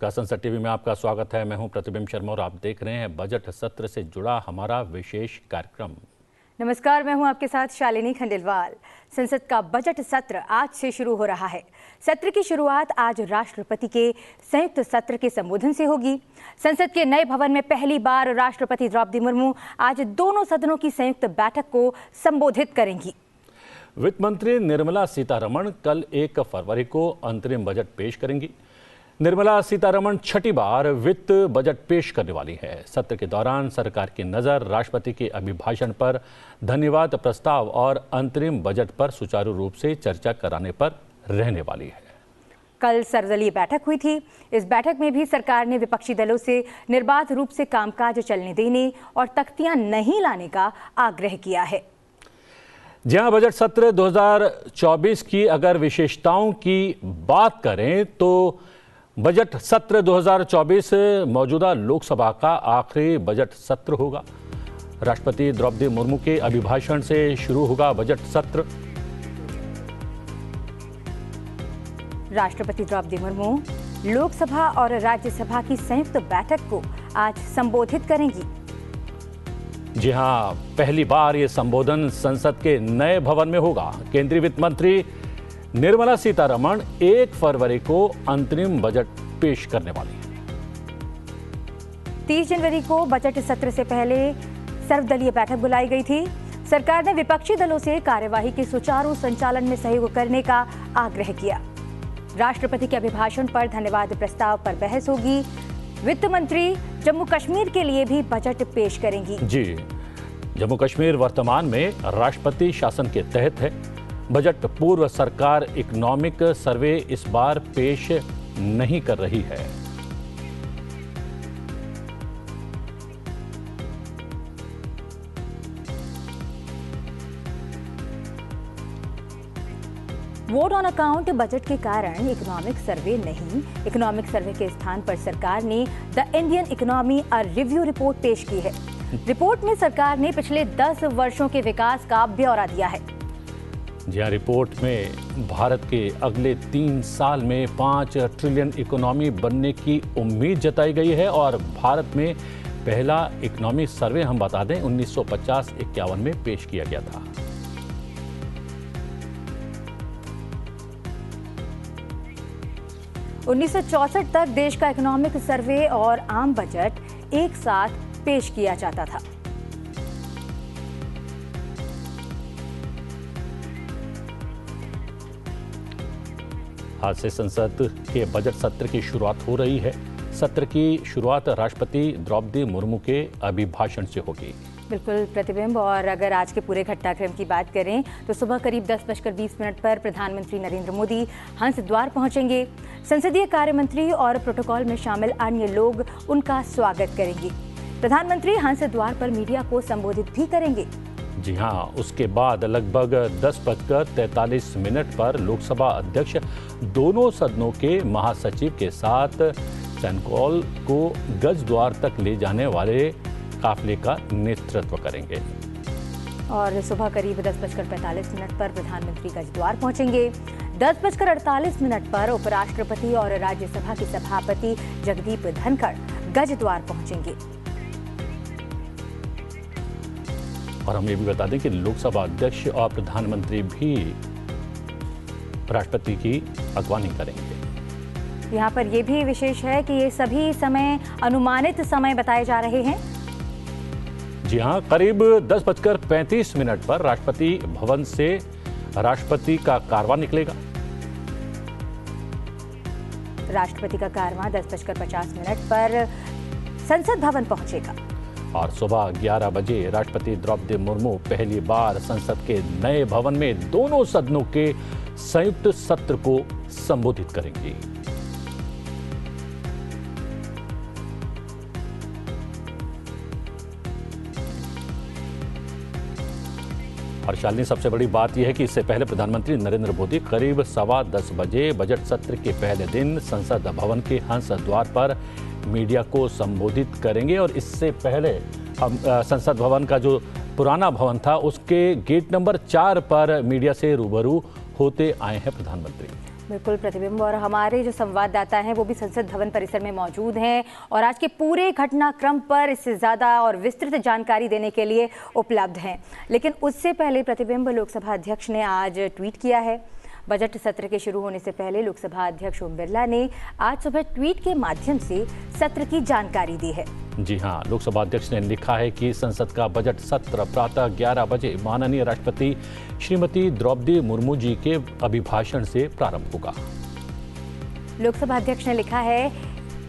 नमस्कार, संसद टीवी में आपका स्वागत है। मैं हूं प्रतिबिंब शर्मा और आप देख रहे हैं बजट सत्र से जुड़ा हमारा विशेष कार्यक्रम। नमस्कार, मैं हूं आपके साथ शालिनी खंडेलवाल। संसद का बजट सत्र आज से शुरू हो रहा है। सत्र की शुरुआत आज राष्ट्रपति के संयुक्त सत्र के संबोधन से होगी। संसद के नए भवन में पहली बार राष्ट्रपति द्रौपदी मुर्मू आज दोनों सदनों की संयुक्त बैठक को संबोधित करेंगी। वित्त मंत्री निर्मला सीतारमण कल 1 फरवरी को अंतरिम बजट पेश करेंगी। निर्मला सीतारमण छठी बार वित्त बजट पेश करने वाली है। सत्र के दौरान सरकार की नज़र राष्ट्रपति के अभिभाषण पर, धन्यवाद प्रस्ताव और अंतरिम बजट पर सुचारू रूप से चर्चा कराने पर रहने वाली है। कल सर्वदलीय बैठक हुई थी। इस बैठक में भी सरकार ने विपक्षी दलों से निर्बाध रूप से कामकाज चलने देने और तख्तियां नहीं लाने का आग्रह किया है। जी हां, बजट सत्र 2024 की अगर विशेषताओं की बात करें तो बजट सत्र 2024 मौजूदा लोकसभा का आखिरी बजट सत्र होगा। राष्ट्रपति द्रौपदी मुर्मू के अभिभाषण से शुरू होगा बजट सत्र। राष्ट्रपति द्रौपदी मुर्मू लोकसभा और राज्यसभा की संयुक्त बैठक को आज संबोधित करेंगी। जी हां, पहली बार ये संबोधन संसद के नए भवन में होगा। केंद्रीय वित्त मंत्री निर्मला सीतारमण 1 फरवरी को अंतरिम बजट पेश करने वाली है। 30 जनवरी को बजट सत्र से पहले सर्वदलीय बैठक बुलाई गई थी। सरकार ने विपक्षी दलों से कार्यवाही के सुचारू संचालन में सहयोग करने का आग्रह किया। राष्ट्रपति के अभिभाषण पर धन्यवाद प्रस्ताव पर बहस होगी। वित्त मंत्री जम्मू कश्मीर के लिए भी बजट पेश करेंगी। जी, जम्मू कश्मीर वर्तमान में राष्ट्रपति शासन के तहत है। बजट पूर्व सरकार इकोनॉमिक सर्वे इस बार पेश नहीं कर रही है। वोट ऑन अकाउंट बजट के कारण इकोनॉमिक सर्वे नहीं, इकोनॉमिक सर्वे के स्थान पर सरकार ने the Indian economy a review report पेश की है। रिपोर्ट में सरकार ने पिछले 10 वर्षों के विकास का ब्यौरा दिया है। जी हां, रिपोर्ट में भारत के अगले 3 साल में 5 ट्रिलियन इकोनॉमी बनने की उम्मीद जताई गई है और भारत में पहला इकोनॉमी सर्वे हम बता दें 1950-51 में पेश किया गया था। उन्नीस 1964 तक देश का इकोनॉमिक सर्वे और आम बजट एक साथ पेश किया जाता था। आज से संसद के बजट सत्र की शुरुआत हो रही है। सत्र की शुरुआत राष्ट्रपति द्रौपदी मुर्मू के अभिभाषण से होगी। बिल्कुल प्रतिबिंब। और अगर आज के पूरे घटनाक्रम की बात करें तो सुबह करीब 10:20 पर प्रधानमंत्री नरेंद्र मोदी हंसद्वार पहुंचेंगे। संसदीय कार्य मंत्री और प्रोटोकॉल में शामिल अन्य लोग उनका स्वागत करेंगे। प्रधानमंत्री हंसद्वार पर मीडिया को संबोधित भी करेंगे। जी हां, उसके बाद लगभग 10:43 पर लोकसभा अध्यक्ष दोनों सदनों के महासचिव के साथ सैनकॉल को गज द्वार तक ले जाने वाले काफिले का नेतृत्व करेंगे। और सुबह करीब 10:45 पर प्रधानमंत्री गज द्वार पहुंचेंगे। 10:48 पर उपराष्ट्रपति और राज्यसभा के सभापति जगदीप धनखड़ गज द्वार पहुंचेंगे। और हम ये भी बता दें कि लोकसभा अध्यक्ष और प्रधानमंत्री भी राष्ट्रपति की अगवानी करेंगे। यहाँ पर यह भी विशेष है कि ये सभी समय अनुमानित समय बताए जा रहे हैं। जी हां, करीब 10:35 पर राष्ट्रपति भवन से राष्ट्रपति का कारवां निकलेगा। राष्ट्रपति का कारवां 10:50 पर संसद भवन पहुंचेगा। और सुबह 11 बजे राष्ट्रपति द्रौपदी मुर्मू पहली बार संसद के नए भवन में दोनों सदनों के संयुक्त सत्र को संबोधित करेंगी। और शालिनी, सबसे बड़ी बात यह है कि इससे पहले प्रधानमंत्री नरेंद्र मोदी करीब 10:15 बजे बजट सत्र के पहले दिन संसद भवन के हंसद्वार पर मीडिया को संबोधित करेंगे। और इससे पहले हम संसद भवन का जो पुराना भवन था उसके गेट नंबर 4 पर मीडिया से रूबरू होते आए हैं प्रधानमंत्री। बिल्कुल प्रतिबिंब, और हमारे जो संवाददाता हैं वो भी संसद भवन परिसर में मौजूद हैं और आज के पूरे घटनाक्रम पर इससे ज़्यादा और विस्तृत जानकारी देने के लिए उपलब्ध हैं। लेकिन उससे पहले प्रतिबिंब, लोकसभा अध्यक्ष ने आज ट्वीट किया है। बजट सत्र के शुरू होने से पहले लोकसभा अध्यक्ष ओम बिरला ने आज सुबह ट्वीट के माध्यम से सत्र की जानकारी दी है। जी हां, लोकसभा अध्यक्ष ने लिखा है कि संसद का बजट सत्र प्रातः 11 बजे माननीय राष्ट्रपति श्रीमती द्रौपदी मुर्मू जी के अभिभाषण से प्रारंभ होगा। लोकसभा अध्यक्ष ने लिखा है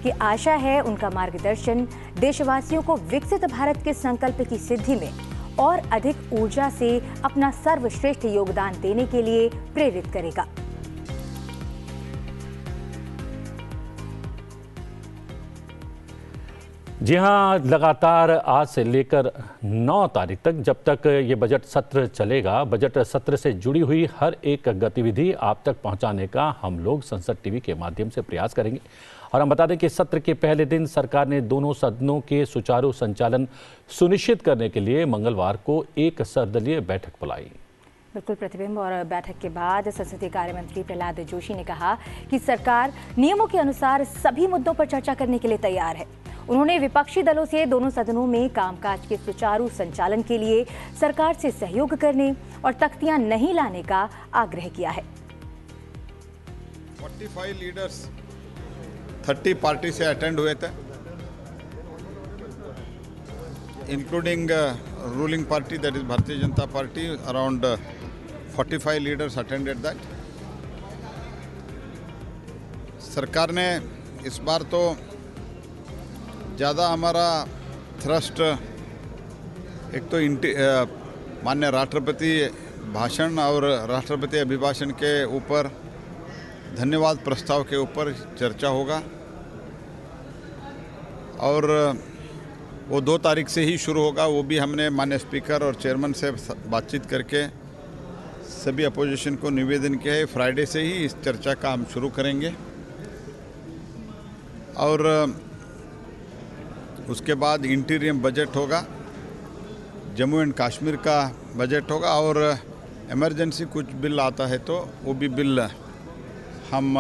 कि आशा है उनका मार्गदर्शन देशवासियों को विकसित भारत के संकल्प की सिद्धि में और अधिक ऊर्जा से अपना सर्वश्रेष्ठ योगदान देने के लिए प्रेरित करेगा। जी हां, लगातार आज से लेकर 9 तारीख तक, जब तक ये बजट सत्र चलेगा, बजट सत्र से जुड़ी हुई हर एक गतिविधि आप तक पहुंचाने का हम लोग संसद टीवी के माध्यम से प्रयास करेंगे। और हम बता दें कि सत्र के पहले दिन सरकार ने दोनों सदनों के सुचारू संचालन सुनिश्चित करने के लिए मंगलवार को एक सर्वदलीय बैठक बुलाई। बिल्कुल प्रतिबिंब, और बैठक के बाद संसदीय कार्य मंत्री प्रहलाद जोशी ने कहा कि सरकार नियमों के अनुसार सभी मुद्दों पर चर्चा करने के लिए तैयार है। उन्होंने विपक्षी दलों से दोनों सदनों में कामकाज के सुचारू संचालन के लिए सरकार से सहयोग करने और तख्तियां नहीं लाने का आग्रह किया है। 45 लीडर्स 30 पार्टी से अटेंड हुए थे, including ruling party that is Bharatiya Janata party. Around 45 leaders attended that. सरकार ने इस बार तो ज़्यादा हमारा थ्रस्ट एक तो माननीय राष्ट्रपति भाषण और राष्ट्रपति अभिभाषण के ऊपर, धन्यवाद प्रस्ताव के ऊपर चर्चा होगा, और वो 2 तारीख से ही शुरू होगा। वो भी हमने माननीय स्पीकर और चेयरमैन से बातचीत करके सभी अपोजिशन को निवेदन किया है। फ्राइडे से ही इस चर्चा का हम शुरू करेंगे, और उसके बाद इंटीरियम बजट होगा, जम्मू एंड कश्मीर का बजट होगा, और इमरजेंसी कुछ बिल आता है तो वो भी बिल हम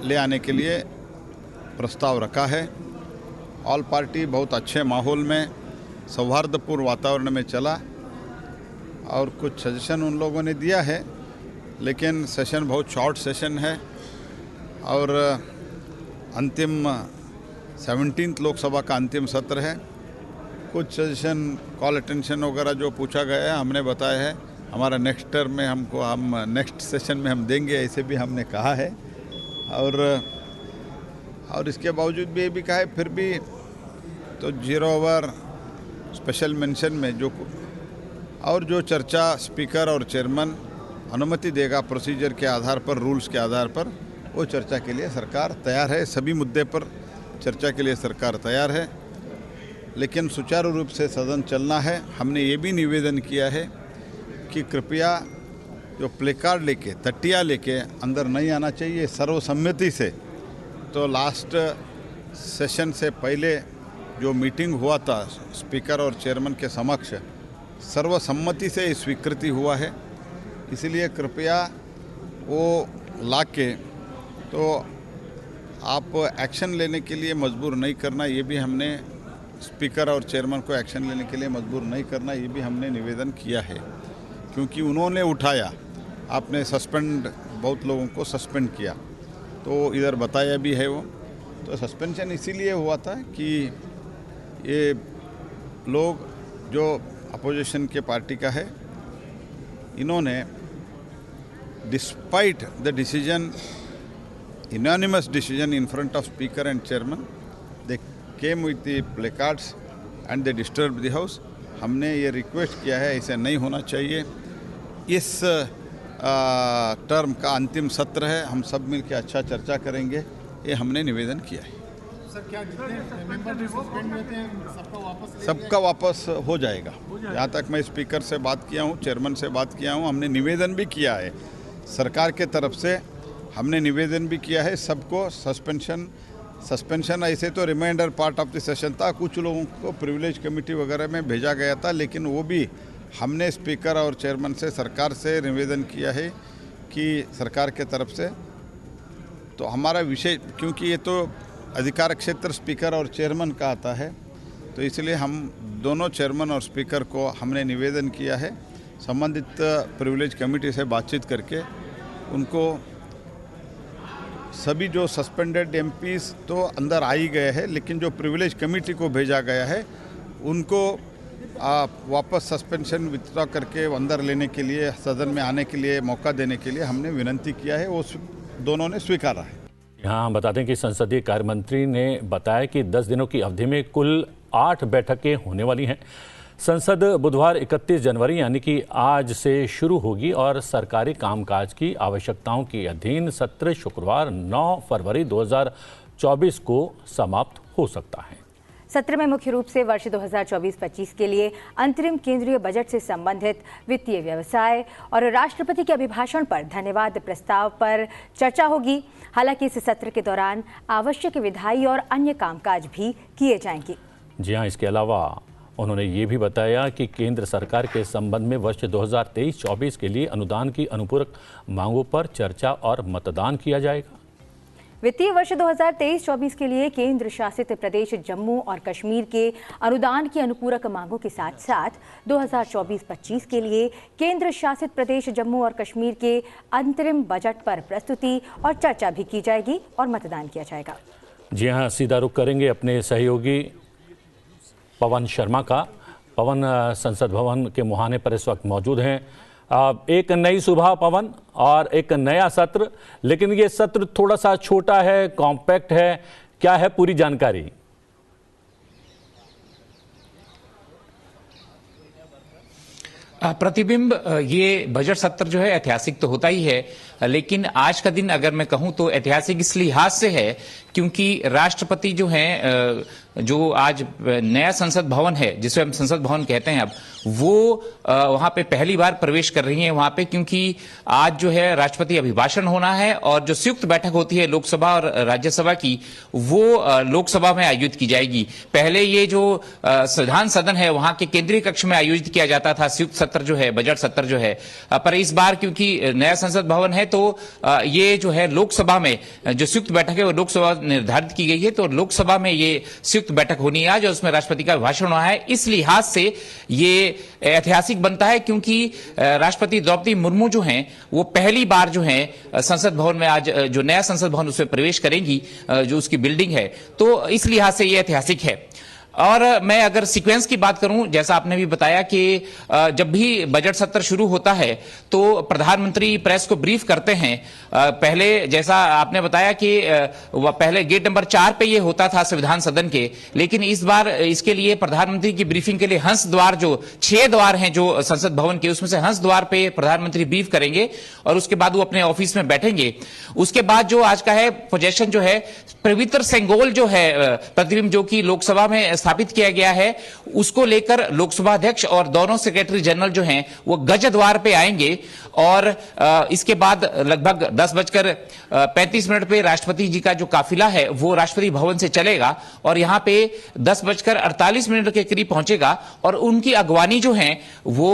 ले आने के लिए प्रस्ताव रखा है। ऑल पार्टी बहुत अच्छे माहौल में, सौहार्दपूर्ण वातावरण में चला, और कुछ सजेशन उन लोगों ने दिया है, लेकिन सेशन बहुत शॉर्ट सेशन है, और अंतिम 17th लोकसभा का अंतिम सत्र है। कुछ सजेशन, कॉल अटेंशन वगैरह जो पूछा गया है, हमने बताया है हमारा नेक्स्ट टर्म में हम नेक्स्ट सेशन में हम देंगे, ऐसे भी हमने कहा है। और इसके बावजूद भी ये भी कहा है, फिर भी तो 0 ओवर स्पेशल मेंशन में जो चर्चा स्पीकर और चेयरमैन अनुमति देगा प्रोसीजर के आधार पर, रूल्स के आधार पर, वो चर्चा के लिए सरकार तैयार है। सभी मुद्दे पर चर्चा के लिए सरकार तैयार है, लेकिन सुचारू रूप से सदन चलना है। हमने ये भी निवेदन किया है कि कृपया जो प्लेकार्ड लेके, तट्टिया लेके अंदर नहीं आना चाहिए सर्वसम्मति से। तो लास्ट सेशन से पहले जो मीटिंग हुआ था स्पीकर और चेयरमैन के समक्ष, सर्वसम्मति से स्वीकृति हुआ है, इसलिए कृपया वो लाके तो आप एक्शन लेने के लिए मजबूर नहीं करना। ये भी हमने स्पीकर और चेयरमैन को एक्शन लेने के लिए मजबूर नहीं करना, ये भी हमने निवेदन किया है, क्योंकि उन्होंने उठाया, आपने सस्पेंड, बहुत लोगों को सस्पेंड किया, तो इधर बताया भी है वो। तो सस्पेंशन इसीलिए हुआ था कि ये लोग जो अपोजिशन के पार्टी का है, इन्होंने despite the decision, unanimous decision in front of speaker and chairman, they came with the placards and they disturbed the house. हमने ये रिक्वेस्ट किया है, ऐसे नहीं होना चाहिए। इस टर्म का अंतिम सत्र है, हम सब मिलकर अच्छा चर्चा करेंगे, ये हमने निवेदन किया है। सर, क्या जितने मेंबर सस्पेंड होते हैं सबका वापस हो जाएगा। यहाँ तक मैं स्पीकर से बात किया हूँ, चेयरमैन से बात किया हूँ, हमने निवेदन भी किया है सरकार के तरफ से, हमने निवेदन भी किया है सबको। सस्पेंशन ऐसे तो reminder part of the session था, कुछ लोगों को प्रिविलेज कमेटी वगैरह में भेजा गया था, लेकिन वो भी हमने स्पीकर और चेयरमैन से, सरकार से निवेदन किया है कि सरकार के तरफ से तो हमारा विषय, क्योंकि ये तो अधिकार क्षेत्र स्पीकर और चेयरमैन का आता है, तो इसलिए हम दोनों चेयरमैन और स्पीकर को हमने निवेदन किया है संबंधित प्रिविलेज कमेटी से बातचीत करके उनको सभी जो सस्पेंडेड एमपीज तो अंदर आ ही गए हैं, लेकिन जो प्रिविलेज कमेटी को भेजा गया है उनको वापस सस्पेंशन विथड्रॉ करके अंदर लेने के लिए, सदन में आने के लिए मौका देने के लिए हमने विनती किया है, वो दोनों ने स्वीकारा है। यहाँ बता दें कि संसदीय कार्य मंत्री ने बताया कि 10 दिनों की अवधि में कुल 8 बैठकें होने वाली हैं। संसद बुधवार 31 जनवरी यानी कि आज से शुरू होगी और सरकारी कामकाज की आवश्यकताओं के अधीन सत्र शुक्रवार 9 फरवरी 2024 को समाप्त हो सकता है। सत्र में मुख्य रूप से वर्ष 2024-25 के लिए अंतरिम केंद्रीय बजट से संबंधित वित्तीय व्यवसाय और राष्ट्रपति के अभिभाषण पर धन्यवाद प्रस्ताव पर चर्चा होगी। हालांकि इस सत्र के दौरान आवश्यक विधायी और अन्य कामकाज भी किए जाएंगे। जी हाँ, इसके अलावा उन्होंने ये भी बताया कि केंद्र सरकार के संबंध में वर्ष 2023-24 के लिए अनुदान की अनुपूरक मांगों पर चर्चा और मतदान किया जाएगा। वित्तीय वर्ष 2023-24 के लिए केंद्र शासित प्रदेश जम्मू और कश्मीर के अनुदान की अनुपूरक मांगों के साथ साथ 2024-25 के लिए केंद्र शासित प्रदेश जम्मू और कश्मीर के अंतरिम बजट पर प्रस्तुति और चर्चा भी की जाएगी और मतदान किया जाएगा। जी हाँ, सीधा रुख करेंगे अपने सहयोगी पवन शर्मा का। पवन संसद भवन के मुहाने पर इस वक्त मौजूद हैं। एक नई सुबह पवन और एक नया सत्र, लेकिन ये सत्र थोड़ा सा छोटा है, कॉम्पैक्ट है, क्या है पूरी जानकारी? प्रतिबिंब, ये बजट सत्र जो है ऐतिहासिक तो होता ही है, लेकिन आज का दिन अगर मैं कहूं तो ऐतिहासिक इस लिहाज से है क्योंकि राष्ट्रपति जो हैं, जो आज नया संसद भवन है जिसे हम संसद भवन कहते हैं अब, वो वहां पे पहली बार प्रवेश कर रही हैं वहां पे, क्योंकि आज जो है राष्ट्रपति अभिभाषण होना है और जो संयुक्त बैठक होती है लोकसभा और राज्यसभा की, वो लोकसभा में आयोजित की जाएगी। पहले ये जो संविधान सदन है वहां के केंद्रीय कक्ष में आयोजित किया जाता था संयुक्त सत्र जो है, बजट सत्र जो है, पर इस बार क्योंकि नया संसद भवन है तो ये जो है लोकसभा में जो संयुक्त बैठक है वो लोकसभा निर्धारित की गई है, तो लोकसभा में ये संयुक्त बैठक होनी है आज और उसमें राष्ट्रपति का भाषण होना है। इस लिहाज से ये ऐतिहासिक बनता है क्योंकि राष्ट्रपति द्रौपदी मुर्मू जो हैं वो पहली बार जो है संसद भवन में आज जो नया संसद भवन उसमें प्रवेश करेंगी, जो उसकी बिल्डिंग है, तो इस लिहाज से ये ऐतिहासिक है। और मैं अगर सीक्वेंस की बात करूं, जैसा आपने भी बताया कि जब भी बजट सत्र शुरू होता है तो प्रधानमंत्री प्रेस को ब्रीफ करते हैं। पहले जैसा आपने बताया कि वह पहले गेट नंबर 4 पे ये होता था संविधान सदन के, लेकिन इस बार इसके लिए प्रधानमंत्री की ब्रीफिंग के लिए हंस द्वार, जो 6 द्वार हैं जो संसद भवन के, उसमें से हंस द्वार पे प्रधानमंत्री ब्रीफ करेंगे और उसके बाद वो अपने ऑफिस में बैठेंगे। उसके बाद जो आज का है पोजेशन जो है, पवित्र सेंगोल जो है प्रतिबिंब, जो कि लोकसभा में स्थापित किया गया है, उसको लेकर लोकसभा अध्यक्ष और दोनों सेक्रेटरी जनरल जो हैं वो गज द्वार पे आएंगे और इसके बाद लगभग 10:35 पे राष्ट्रपति जी का जो काफिला है वो राष्ट्रपति भवन से चलेगा और यहां पे 10:48 के करीब पहुंचेगा और उनकी अगवानी जो है वो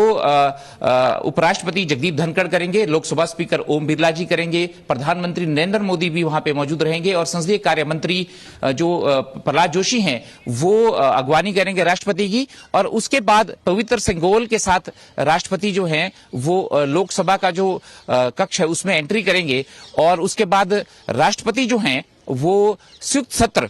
उपराष्ट्रपति जगदीप धनखड़ करेंगे, लोकसभा स्पीकर ओम बिरला जी करेंगे, प्रधानमंत्री नरेंद्र मोदी भी वहां पे मौजूद रहेंगे और संसदीय कार्य मंत्री जो प्रहलाद जोशी हैं वो अगवानी करेंगे राष्ट्रपति की। और उसके बाद पवित्र सेंगोल के साथ राष्ट्रपति जो हैं वो लोकसभा का जो कक्ष है उसमें एंट्री करेंगे और उसके बाद राष्ट्रपति जो हैं वो संयुक्त सत्र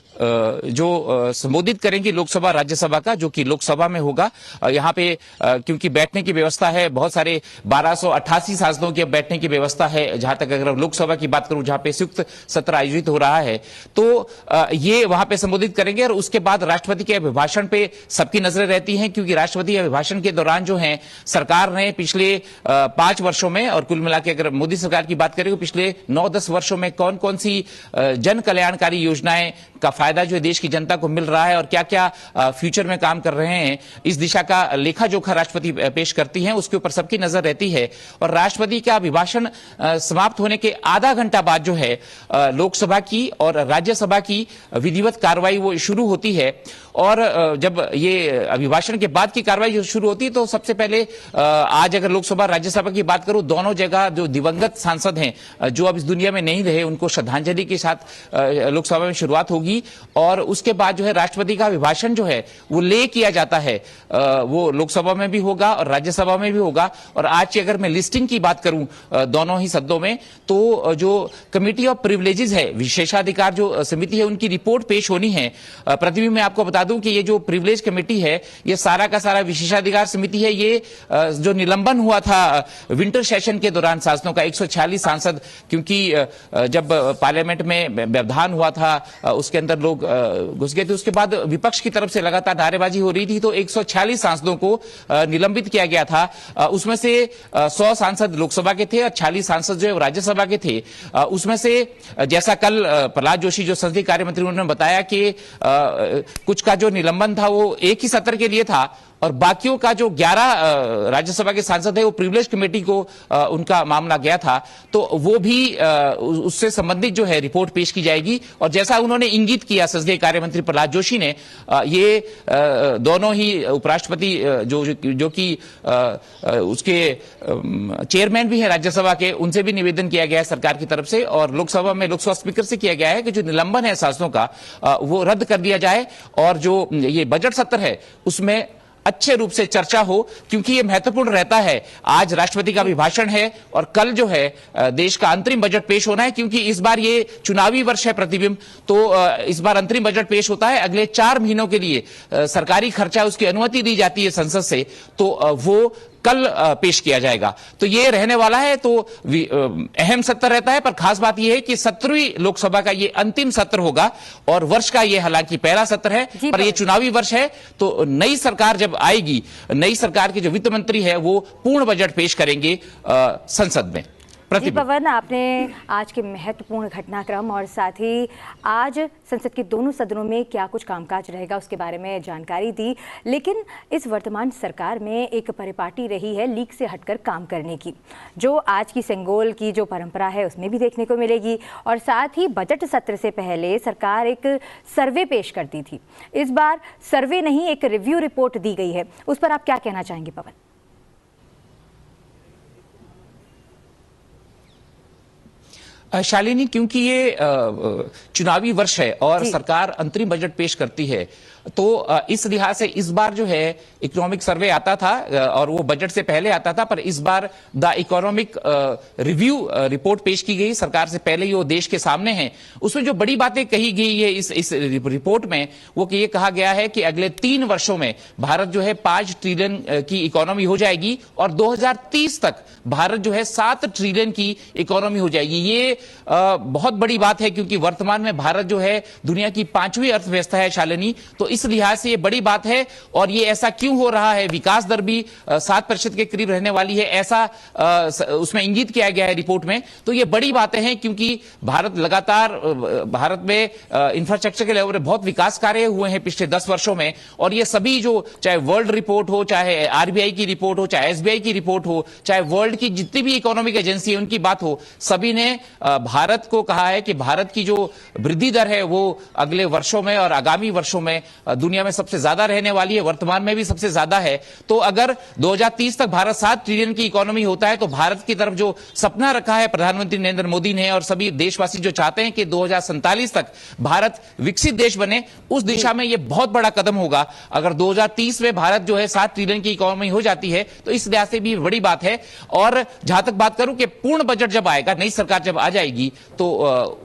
जो संबोधित करेंगे लोकसभा राज्यसभा का, जो कि लोकसभा में होगा। यहाँ पे क्योंकि बैठने की व्यवस्था है, बहुत सारे 1288 सांसदों की बैठने की व्यवस्था है, जहां तक अगर लोकसभा की बात करूं जहां पे संयुक्त सत्र आयोजित हो रहा है, तो ये वहां पे संबोधित करेंगे और उसके बाद राष्ट्रपति के अभिभाषण पे सबकी नजरें रहती हैं क्योंकि राष्ट्रपति अभिभाषण के दौरान जो है सरकार ने पिछले 5 वर्षों में और कुल मिला के अगर मोदी सरकार की बात करें तो पिछले 9-10 वर्षों में कौन कौन सी जन कल्याणकारी योजनाएं का फायदा जो है देश की जनता को मिल रहा है और क्या क्या फ्यूचर में काम कर रहे हैं, इस दिशा का लेखा जोखा राष्ट्रपति पेश करती हैं, उसके ऊपर सबकी नजर रहती है। और राष्ट्रपति का अभिभाषण समाप्त होने के आधा घंटा बाद जो है लोकसभा की और राज्यसभा की विधिवत कार्रवाई वो शुरू होती है। और जब ये अभिभाषण के बाद की कार्रवाई शुरू होती है तो सबसे पहले आज अगर लोकसभा राज्यसभा की बात करूं, दोनों जगह जो दिवंगत सांसद हैं जो अब इस दुनिया में नहीं रहे, उनको श्रद्धांजलि के साथ लोकसभा में शुरुआत होगी। और उसके बाद जो है राष्ट्रपति का अभिभाषण जो है वो ले किया जाता है, वो लोकसभा में भी होगा और राज्यसभा में भी होगा। और आज की अगर मैं लिस्टिंग की बात करूं दोनों ही सदनों में, तो जो कमिटी ऑफ प्रिविलेजेस है, विशेषाधिकार जो समिति है, उनकी रिपोर्ट पेश होनी है। प्रतिबिंब में आपको बता दूं कि ये जो प्रिविलेज कमेटी है, ये सारा का सारा विशेषाधिकार समिति है। ये जो निलंबन हुआ था विंटर सेशन के दौरान सांसदों का, 146 सांसद, क्योंकि जब पार्लियामेंट में व्यवधान हुआ था उसके अंदर लोग घुस गए थे, उसके बाद विपक्ष की तरफ से लगातार नारेबाजी हो रही थी, तो 146 सांसदों को निलंबित किया गया था। उसमें से 100 सांसद लोकसभा के थे और 40 सांसद जो है राज्यसभा के थे। उसमें से जैसा कल प्रहलाद जोशी जो संसदीय कार्य मंत्री, उन्होंने बताया कि कुछ का जो निलंबन था वो एक ही सत्र के लिए था और बाकियों का जो 11 राज्यसभा के सांसद है वो प्रिविलेज कमेटी को उनका मामला गया था, तो वो भी उससे संबंधित जो है रिपोर्ट पेश की जाएगी। और जैसा उन्होंने इंगित किया संसदीय कार्य मंत्री प्रहलाद जोशी ने, ये दोनों ही उपराष्ट्रपति जो कि उसके चेयरमैन भी हैं राज्यसभा के, उनसे भी निवेदन किया गया है सरकार की तरफ से, और लोकसभा में लोकसभा स्पीकर से किया गया है कि जो निलंबन है सांसदों का वो रद्द कर दिया जाए और जो ये बजट सत्र है उसमें अच्छे रूप से चर्चा हो, क्योंकि ये महत्वपूर्ण रहता है। आज राष्ट्रपति का अभिभाषण है और कल जो है देश का अंतरिम बजट पेश होना है, क्योंकि इस बार ये चुनावी वर्ष है प्रतिबिंब, तो इस बार अंतरिम बजट पेश होता है। अगले 4 महीनों के लिए सरकारी खर्चा उसकी अनुमति दी जाती है संसद से, तो वो कल पेश किया जाएगा। तो ये रहने वाला है, तो अहम सत्र रहता है। पर खास बात यह है कि 17वीं लोकसभा का ये अंतिम सत्र होगा और वर्ष का ये हालांकि पहला सत्र है, पर ये चुनावी वर्ष है। तो नई सरकार जब आएगी, नई सरकार के जो वित्त मंत्री है वो पूर्ण बजट पेश करेंगे संसद में। जी पवन, आपने आज के महत्वपूर्ण घटनाक्रम और साथ ही आज संसद के दोनों सदनों में क्या कुछ कामकाज रहेगा उसके बारे में जानकारी दी। लेकिन इस वर्तमान सरकार में एक परिपाटी रही है लीक से हटकर काम करने की, जो आज की सेंगोल की जो परंपरा है उसमें भी देखने को मिलेगी। और साथ ही बजट सत्र से पहले सरकार एक सर्वे पेश करती थी, इस बार सर्वे नहीं एक रिव्यू रिपोर्ट दी गई है, उस पर आप क्या कहना चाहेंगे पवन? शालिनी, क्योंकि ये चुनावी वर्ष है और सरकार अंतरिम बजट पेश करती है, तो इस लिहाज से इस बार जो है इकोनॉमिक सर्वे आता था और वो बजट से पहले आता था, पर इस बार द इकोनॉमिक रिव्यू रिपोर्ट पेश की गई सरकार से पहले ही, वो देश के सामने है। उसमें जो बड़ी बातें कही गई है इस रिपोर्ट में, वो कि ये कहा गया है कि अगले 3 वर्षों में भारत जो है 5 ट्रिलियन की इकोनॉमी हो जाएगी और 2030 तक भारत जो है 7 ट्रिलियन की इकोनॉमी हो जाएगी। ये बहुत बड़ी बात है, क्योंकि वर्तमान में भारत जो है दुनिया की 5वीं अर्थव्यवस्था है शालिनी, तो इस लिहाज से ये बड़ी बात है। और ये ऐसा क्यों हो रहा है, विकास दर भी 7% के करीब रहने वाली है, ऐसा उसमें इंगित किया गया है रिपोर्ट में। तो ये बड़ी बातें हैं, क्योंकि भारत लगातार भारत में इंफ्रास्ट्रक्चर के लेवल पर बहुत विकास कार्य हुए हैं पिछले 10 वर्षों में। और ये सभी जो, चाहे वर्ल्ड रिपोर्ट हो, चाहे आरबीआई की रिपोर्ट हो, चाहे एसबीआई की रिपोर्ट हो, चाहे वर्ल्ड की जितनी भी इकोनॉमिक एजेंसी है उनकी बात हो, सभी ने भारत को कहा है कि भारत की जो वृद्धि दर है वो अगले वर्षों में और आगामी वर्षों में दुनिया में सबसे ज्यादा रहने वाली है, वर्तमान में भी सबसे ज्यादा है। तो अगर 2030 तक भारत 7 ट्रिलियन की इकोनॉमी होता है, तो भारत की तरफ जो सपना रखा है प्रधानमंत्री नरेंद्र मोदी ने और सभी देशवासी जो चाहते हैं कि 2047 तक भारत विकसित देश बने, उस दिशा में यह बहुत बड़ा कदम होगा। अगर 2030 में भारत जो है 7 ट्रिलियन की इकोनॉमी हो जाती है, तो इस लिहाज से भी बड़ी बात है। और जहां तक बात करूं कि पूर्ण बजट जब आएगा, नई सरकार जब आ जाएगी, तो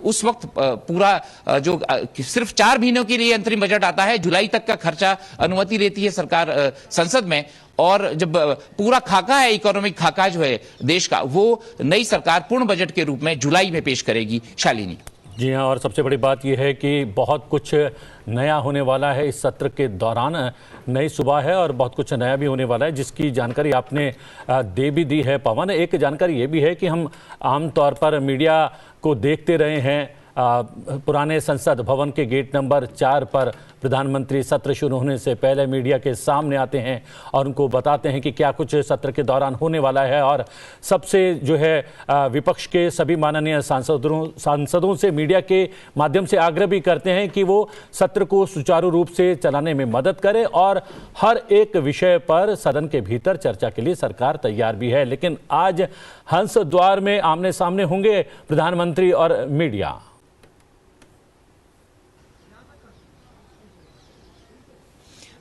उस वक्त पूरा जो सिर्फ 4 महीनों के लिए अंतरिम बजट आता है, जुलाई तक का खर्चा अनुमति लेती है सरकार संसद में, और जब पूरा खाका है, इकोनॉमिक खाका जो है देश का, वो नई सरकार पूर्ण बजट के रूप में जुलाई में पेश करेगी। शालिनी जी हाँ, और सबसे बड़ी बात यह है कि बहुत कुछ नया होने वाला है इस सत्र के दौरान। नई सुबह है और बहुत कुछ नया भी होने वाला है, जिसकी जानकारी आपने दे भी दी है पवन। एक जानकारी ये भी है कि हम आमतौर पर मीडिया को देखते रहे हैं पुराने संसद भवन के गेट नंबर 4 पर प्रधानमंत्री सत्र शुरू होने से पहले मीडिया के सामने आते हैं और उनको बताते हैं कि क्या कुछ सत्र के दौरान होने वाला है, और सबसे जो है विपक्ष के सभी माननीय सांसदों से मीडिया के माध्यम से आग्रह भी करते हैं कि वो सत्र को सुचारू रूप से चलाने में मदद करे और हर एक विषय पर सदन के भीतर चर्चा के लिए सरकार तैयार भी है। लेकिन आज हंस द्वार में आमने सामने होंगे प्रधानमंत्री और मीडिया।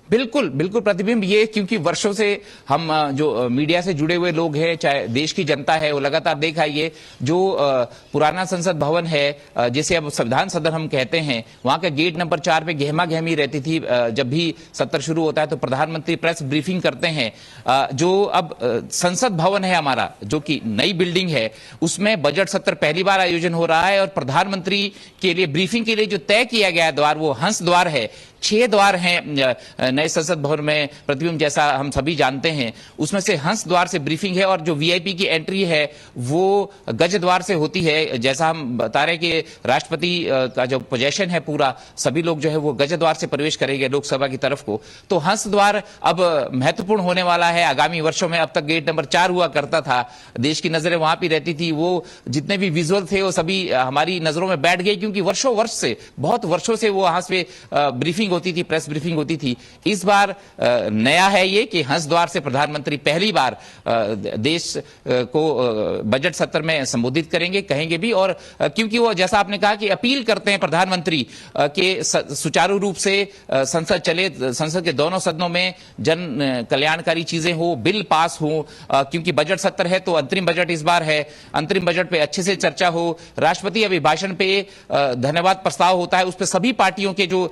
बिल्कुल बिल्कुल प्रतिबिंब ये, क्योंकि वर्षों से हम जो मीडिया से जुड़े हुए लोग हैं, चाहे देश की जनता है, वो लगातार देखा ये जो पुराना संसद भवन है, जिसे अब संविधान सदन हम कहते हैं, वहां का गेट नंबर 4 पे गहमा गहमी रहती थी। जब भी सत्र शुरू होता है तो प्रधानमंत्री प्रेस ब्रीफिंग करते हैं। जो अब संसद भवन है हमारा, जो कि नई बिल्डिंग है, उसमें बजट सत्र पहली बार आयोजन हो रहा है और प्रधानमंत्री के लिए ब्रीफिंग के लिए जो तय किया गया द्वार वो हंस द्वार है। 6 द्वार हैं नए संसद भवन में प्रतिबिंब, जैसा हम सभी जानते हैं। उसमें से हंस द्वार से ब्रीफिंग है और जो वीआईपी की एंट्री है वो गज द्वार से होती है। जैसा हम बता रहे कि राष्ट्रपति का जो पोजीशन है पूरा, सभी लोग जो है वो गज द्वार से प्रवेश करेंगे लोकसभा की तरफ को। तो हंस द्वार अब महत्वपूर्ण होने वाला है आगामी वर्षों में। अब तक गेट नंबर 4 हुआ करता था, देश की नजरें वहां भी रहती थी। वो जितने भी विजुअल थे वो सभी हमारी नजरों में बैठ गए, क्योंकि वर्षों वर्ष से, बहुत वर्षों से वो वहां से ब्रीफिंग होती थी, प्रेस ब्रीफिंग होती थी। इस बार नया है ये कि हंस द्वार से प्रधानमंत्री पहली बार देश को बजट सत्र में संबोधित करेंगे, कहेंगे भी। और क्योंकि वो जैसा आपने कहा कि अपील करते हैं प्रधानमंत्री के सुचारू रूप से संसद चले, संसद के दोनों सदनों में जन कल्याणकारी चीजें हो, बिल पास हो, क्योंकि बजट सत्र है तो अंतरिम बजट इस बार है, अंतरिम बजट पे अच्छे से चर्चा हो। राष्ट्रपति अभिभाषण पे धन्यवाद प्रस्ताव होता है, उस पर सभी पार्टियों के जो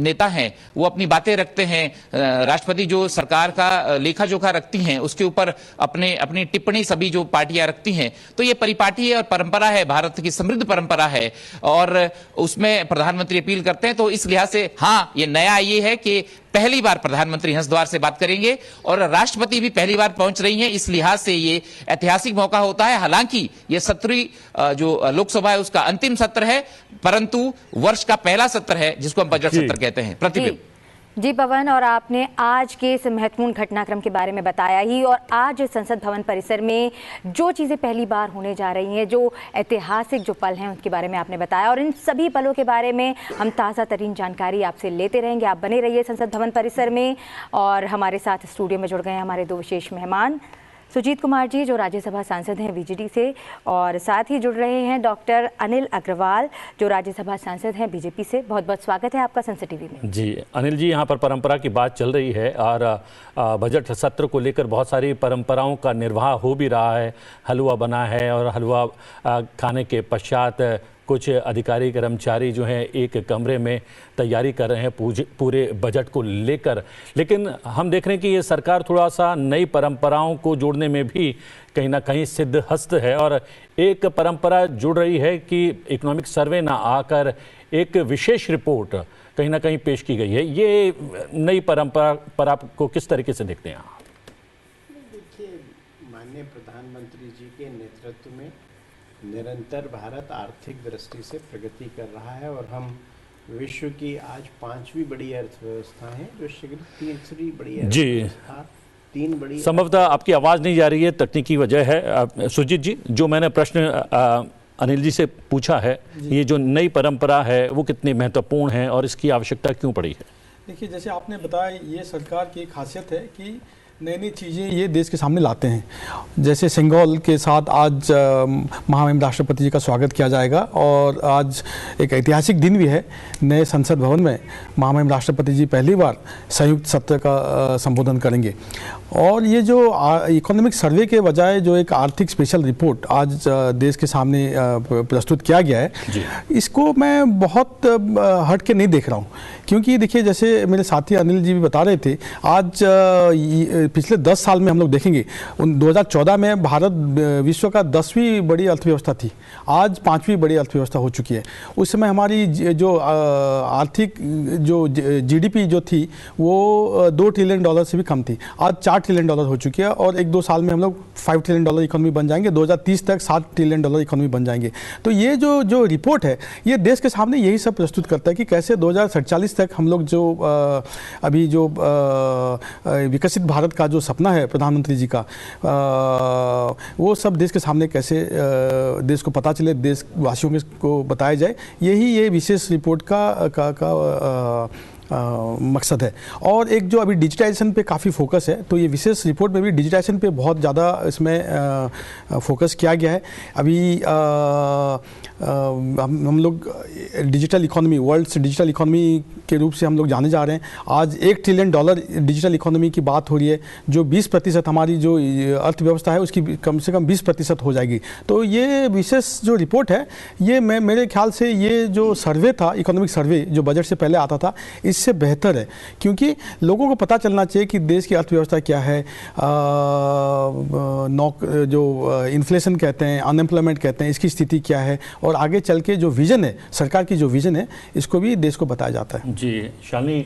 नेता हैं वो अपनी बातें रखते हैं। राष्ट्रपति जो सरकार का लेखा जोखा रखती हैं उसके ऊपर अपनी टिप्पणी सभी जो पार्टियां रखती हैं। तो ये परिपाटी है और परंपरा है, भारत की समृद्ध परंपरा है और उसमें प्रधानमंत्री अपील करते हैं। तो इस लिहाज से हाँ, ये नया ये है कि पहली बार प्रधानमंत्री हंस द्वार से बात करेंगे और राष्ट्रपति भी पहली बार पहुंच रही हैं। इस लिहाज से ये ऐतिहासिक मौका होता है। हालांकि ये 17वीं जो लोकसभा है उसका अंतिम सत्र है, परंतु वर्ष का पहला सत्र है जिसको हम बजट सत्र कहते हैं। प्रतिबिंब जी पवन, और आपने आज के इस महत्वपूर्ण घटनाक्रम के बारे में बताया ही, और आज संसद भवन परिसर में जो चीज़ें पहली बार होने जा रही हैं, जो ऐतिहासिक जो पल हैं उनके बारे में आपने बताया, और इन सभी पलों के बारे में हम ताज़ा तरीन जानकारी आपसे लेते रहेंगे। आप बने रहिए संसद भवन परिसर में। और हमारे साथ स्टूडियो में जुड़ गए हैं हमारे 2 विशेष मेहमान, सुजीत कुमार जी जो राज्यसभा सांसद हैं बीजेडी से, और साथ ही जुड़ रहे हैं डॉक्टर अनिल अग्रवाल जो राज्यसभा सांसद हैं बीजेपी से। बहुत बहुत स्वागत है आपका संसद टीवी में। जी अनिल जी, यहाँ पर परंपरा की बात चल रही है और बजट सत्र को लेकर बहुत सारी परंपराओं का निर्वाह हो भी रहा है। हलवा बना है और हलवा खाने के पश्चात कुछ अधिकारी कर्मचारी जो हैं एक कमरे में तैयारी कर रहे हैं पूरे बजट को लेकर। लेकिन हम देख रहे हैं कि ये सरकार थोड़ा सा नई परंपराओं को जोड़ने में भी कहीं ना कहीं सिद्धहस्त है और एक परंपरा जुड़ रही है कि इकोनॉमिक सर्वे ना आकर एक विशेष रिपोर्ट कहीं ना कहीं पेश की गई है। ये नई परंपरा पर आपको किस तरीके से देखते हैं आप? देखिए, माननीय प्रधानमंत्री जी के नेतृत्व में निरंतर भारत आर्थिक दृष्टि से प्रगति कर रहा है और हम विश्व की आज 5वीं बड़ी अर्थव्यवस्था है, जो शीघ्र तीसरी बड़ी अर्थव्यवस्था, 3 बड़ी। संभवतः आपकी आवाज़ नहीं जा रही है, तकनीकी वजह है। सुजीत जी, जो मैंने प्रश्न अनिल जी से पूछा है, ये जो नई परंपरा है वो कितनी महत्वपूर्ण है और इसकी आवश्यकता क्यों पड़ी है? देखिए, जैसे आपने बताया, ये सरकार की खासियत है कि नई नई चीज़ें ये देश के सामने लाते हैं। जैसे सिंगल के साथ आज महामहिम राष्ट्रपति जी का स्वागत किया जाएगा और आज एक ऐतिहासिक दिन भी है। नए संसद भवन में महामहिम राष्ट्रपति जी पहली बार संयुक्त सत्र का संबोधन करेंगे। और ये जो इकोनॉमिक सर्वे के बजाय जो एक आर्थिक स्पेशल रिपोर्ट आज देश के सामने प्रस्तुत किया गया है, इसको मैं बहुत हट के नहीं देख रहा हूँ। क्योंकि देखिए, जैसे मेरे साथी अनिल जी भी बता रहे थे, आज पिछले 10 साल में हम लोग देखेंगे, 2014 में भारत विश्व का 10वीं बड़ी अर्थव्यवस्था थी, आज 5वीं बड़ी अर्थव्यवस्था हो चुकी है। उस समय हमारी जो आर्थिक जो जीडीपी जो थी वो $2 ट्रिलियन से भी कम थी, आज $4 ट्रिलियन हो चुकी है, और 1-2 साल में हम लोग $5 ट्रिलियन इकोनॉमी बन जाएंगे, 2030 तक $7 ट्रिलियन इकोनॉमी बन जाएंगे। तो ये जो रिपोर्ट है ये देश के सामने यही सब प्रस्तुत करता है कि कैसे 2047 तक हम लोग जो अभी जो विकसित भारत का जो सपना है प्रधानमंत्री जी का, वो सब देश के सामने कैसे देश को पता चले, देशवासियों को बताया जाए, यही ये विशेष रिपोर्ट का मकसद है। और एक जो अभी डिजिटाइजेशन पे काफ़ी फोकस है, तो ये विशेष रिपोर्ट में भी डिजिटाइजेशन पे बहुत ज़्यादा इसमें फोकस किया गया है। अभी हम लोग डिजिटल इकोनॉमी, वर्ल्ड से डिजिटल इकोनॉमी के रूप से हम लोग जाने जा रहे हैं। आज $1 ट्रिलियन डिजिटल इकोनॉमी की बात हो रही है, जो 20% हमारी जो अर्थव्यवस्था है उसकी कम से कम 20% हो जाएगी। तो ये विशेष जो रिपोर्ट है, ये मेरे ख्याल से ये जो सर्वे था, इकोनॉमिक सर्वे जो बजट से पहले आता था, इससे बेहतर है, क्योंकि लोगों को पता चलना चाहिए कि देश की अर्थव्यवस्था क्या है, जो इन्फ्लेशन कहते हैं, अनएम्प्लॉयमेंट कहते हैं, इसकी स्थिति क्या है, और आगे चल के जो विजन है, सरकार की जो विजन है, इसको भी देश को बताया जाता है। जी शालिनी,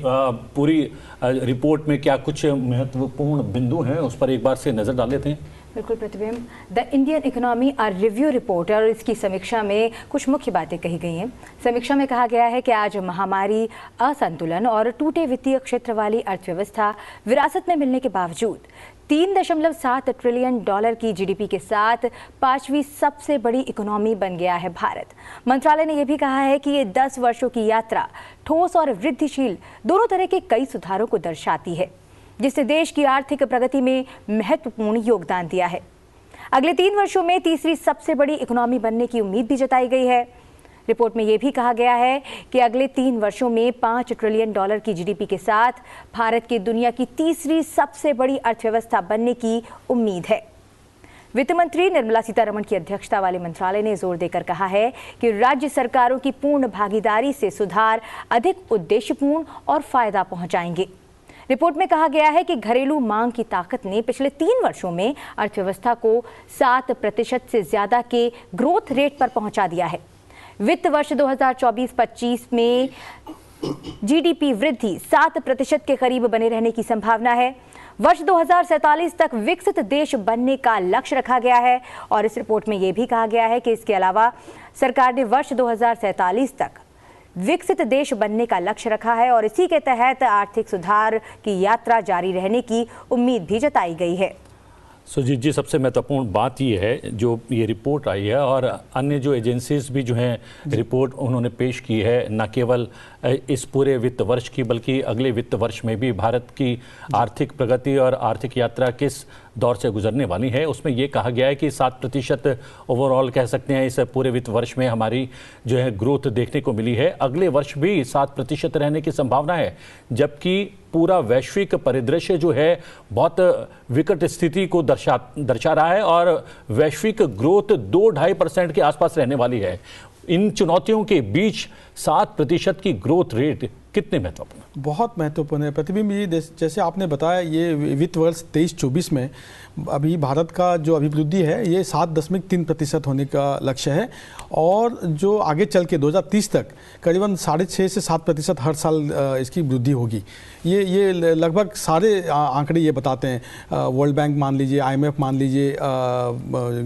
पूरी रिपोर्ट में क्या कुछ महत्वपूर्ण बिंदु हैं, उस पर एक बार से नजर डाल लेते हैं। बिल्कुल प्रतिबिंब, द इंडियन इकोनॉमी और रिव्यू रिपोर्ट और इसकी समीक्षा में कुछ मुख्य बातें कही गई हैं। समीक्षा में कहा गया है कि आज महामारी, असंतुलन और टूटे वित्तीय क्षेत्र वाली अर्थव्यवस्था विरासत में मिलने के बावजूद $3.7 ट्रिलियन की जीडीपी के साथ 5वीं सबसे बड़ी इकोनॉमी बन गया है भारत। मंत्रालय ने यह भी कहा है कि ये 10 वर्षों की यात्रा ठोस और वृद्धिशील दोनों तरह के कई सुधारों को दर्शाती है, जिसने देश की आर्थिक प्रगति में महत्वपूर्ण योगदान दिया है। अगले 3 वर्षों में तीसरी सबसे बड़ी इकोनॉमी बनने की उम्मीद भी जताई गई है। रिपोर्ट में यह भी कहा गया है कि अगले 3 वर्षों में $5 ट्रिलियन की जीडीपी के साथ भारत की दुनिया की तीसरी सबसे बड़ी अर्थव्यवस्था बनने की उम्मीद है। वित्त मंत्री निर्मला सीतारमण की अध्यक्षता वाले मंत्रालय ने जोर देकर कहा है कि राज्य सरकारों की पूर्ण भागीदारी से सुधार अधिक उद्देश्यपूर्ण और फायदा पहुंचाएंगे। रिपोर्ट में कहा गया है कि घरेलू मांग की ताकत ने पिछले 3 वर्षों में अर्थव्यवस्था को 7% से ज्यादा के ग्रोथ रेट पर पहुंचा दिया है। वित्त वर्ष 2024-25 में जीडीपी वृद्धि 7% के करीब बने रहने की संभावना है। वर्ष 2047 तक विकसित देश बनने का लक्ष्य रखा गया है, और इस रिपोर्ट में यह भी कहा गया है कि इसके अलावा सरकार ने वर्ष 2047 तक विकसित देश बनने का लक्ष्य रखा है, और इसी के तहत आर्थिक सुधार की यात्रा जारी रहने की उम्मीद भी जताई गई है। सुजीत जी, सबसे महत्वपूर्ण बात ये है जो ये रिपोर्ट आई है, और अन्य जो एजेंसीज भी जो हैं रिपोर्ट उन्होंने पेश की है, न केवल इस पूरे वित्त वर्ष की बल्कि अगले वित्त वर्ष में भी भारत की आर्थिक प्रगति और आर्थिक यात्रा किस दौर से गुजरने वाली है। उसमें ये कहा गया है कि 7% ओवरऑल कह सकते हैं इस पूरे वित्त वर्ष में हमारी जो है ग्रोथ देखने को मिली है। अगले वर्ष भी 7% रहने की संभावना है, जबकि पूरा वैश्विक परिदृश्य जो है बहुत विकट स्थिति को दर्शा रहा है, और वैश्विक ग्रोथ 2-2.5% के आसपास रहने वाली है। इन चुनौतियों के बीच 7% की ग्रोथ रेट कितने महत्वपूर्ण? बहुत महत्वपूर्ण है प्रतिबिंब जी। जैसे आपने बताया, ये वित्त वर्ष 23-24 में अभी भारत का जो अभिवृद्धि है ये 7.3% होने का लक्ष्य है, और जो आगे चल के 2030 तक करीबन 6.5 से 7% हर साल इसकी वृद्धि होगी। ये लगभग सारे आंकड़े ये बताते हैं, वर्ल्ड बैंक मान लीजिए, IMF मान लीजिए,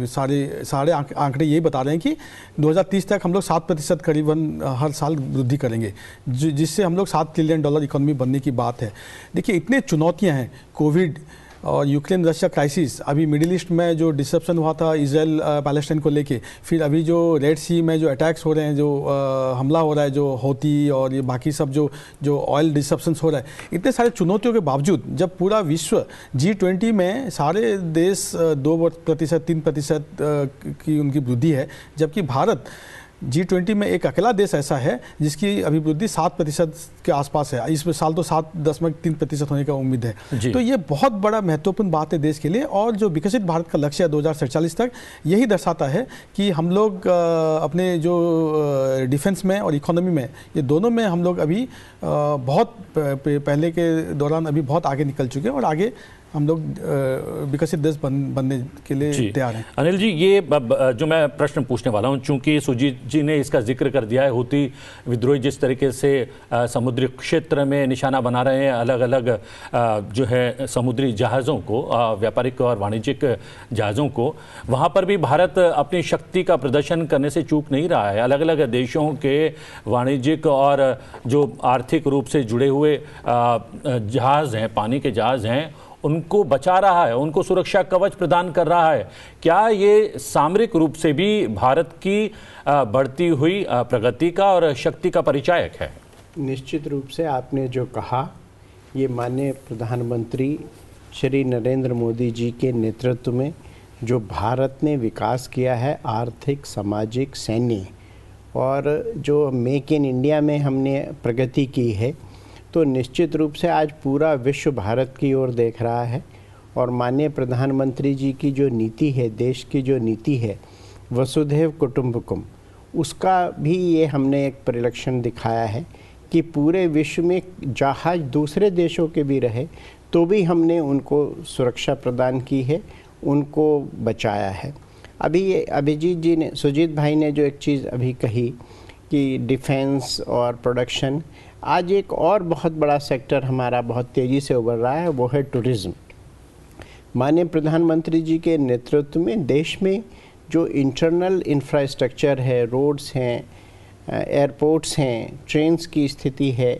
सारे आंकड़े यही बता रहे हैं कि 2030 तक हम लोग 7% करीबन हर साल वृद्धि करेंगे, जिससे हम लोग $7 ट्रिलियन इकोनॉमी बनने की बात है। देखिए, इतने चुनौतियां हैं, कोविड और यूक्रेन रशिया क्राइसिस, अभी मिडिल ईस्ट में जो डिसरप्शन हुआ था इजराइल पैलेस्टाइन को लेके, फिर अभी जो रेड सी में जो अटैक्स हो रहे हैं, जो हमला हो रहा है, जो हौती और ये बाकी सब जो ऑयल डिसरप्शंस हो रहा है, इतने सारे चुनौतियों के बावजूद जब पूरा विश्व G20 में सारे देश 2%, 3% की उनकी वृद्धि है, जबकि भारत G20 में एक अकेला देश ऐसा है जिसकी अभिवृद्धि 7% के आसपास है। इस साल तो 7.3% होने का उम्मीद है। तो ये बहुत बड़ा महत्वपूर्ण बात है देश के लिए, और जो विकसित भारत का लक्ष्य है 2047 तक, यही दर्शाता है कि हम लोग अपने जो डिफेंस में और इकोनॉमी में, ये दोनों में हम लोग अभी बहुत पहले के दौरान अभी बहुत आगे निकल चुके हैं, और आगे हम लोग विकसित देश बनने के लिए तैयार हैं। अनिल जी, ये जो मैं प्रश्न पूछने वाला हूं, चूंकि सुजीत जी ने इसका जिक्र कर दिया है, हूती विद्रोही जिस तरीके से समुद्री क्षेत्र में निशाना बना रहे हैं अलग अलग जो है समुद्री जहाज़ों को, व्यापारिक और वाणिज्यिक जहाज़ों को, वहां पर भी भारत अपनी शक्ति का प्रदर्शन करने से चूक नहीं रहा है। अलग अलग देशों के वाणिज्यिक और जो आर्थिक रूप से जुड़े हुए जहाज़ हैं, पानी के जहाज़ हैं, उनको बचा रहा है, उनको सुरक्षा कवच प्रदान कर रहा है। क्या ये सामरिक रूप से भी भारत की बढ़ती हुई प्रगति का और शक्ति का परिचायक है? निश्चित रूप से आपने जो कहा, ये माननीय प्रधानमंत्री श्री नरेंद्र मोदी जी के नेतृत्व में जो भारत ने विकास किया है, आर्थिक, सामाजिक, सैन्य, और जो मेक इन इंडिया में हमने प्रगति की है, तो निश्चित रूप से आज पूरा विश्व भारत की ओर देख रहा है। और माननीय प्रधानमंत्री जी की जो नीति है, देश की जो नीति है वसुधैव कुटुंबकम, उसका भी ये हमने एक परिलक्षण दिखाया है कि पूरे विश्व में जहाज दूसरे देशों के भी रहे तो भी हमने उनको सुरक्षा प्रदान की है, उनको बचाया है। अभी ये अभिजीत जी ने, सुजीत भाई ने जो एक चीज़ अभी कही कि डिफेंस और प्रोडक्शन, आज एक और बहुत बड़ा सेक्टर हमारा बहुत तेज़ी से उभर रहा है, वो है टूरिज़्म। माननीय प्रधानमंत्री जी के नेतृत्व में देश में जो इंटरनल इंफ्रास्ट्रक्चर है, रोड्स हैं, एयरपोर्ट्स हैं, ट्रेन्स की स्थिति है,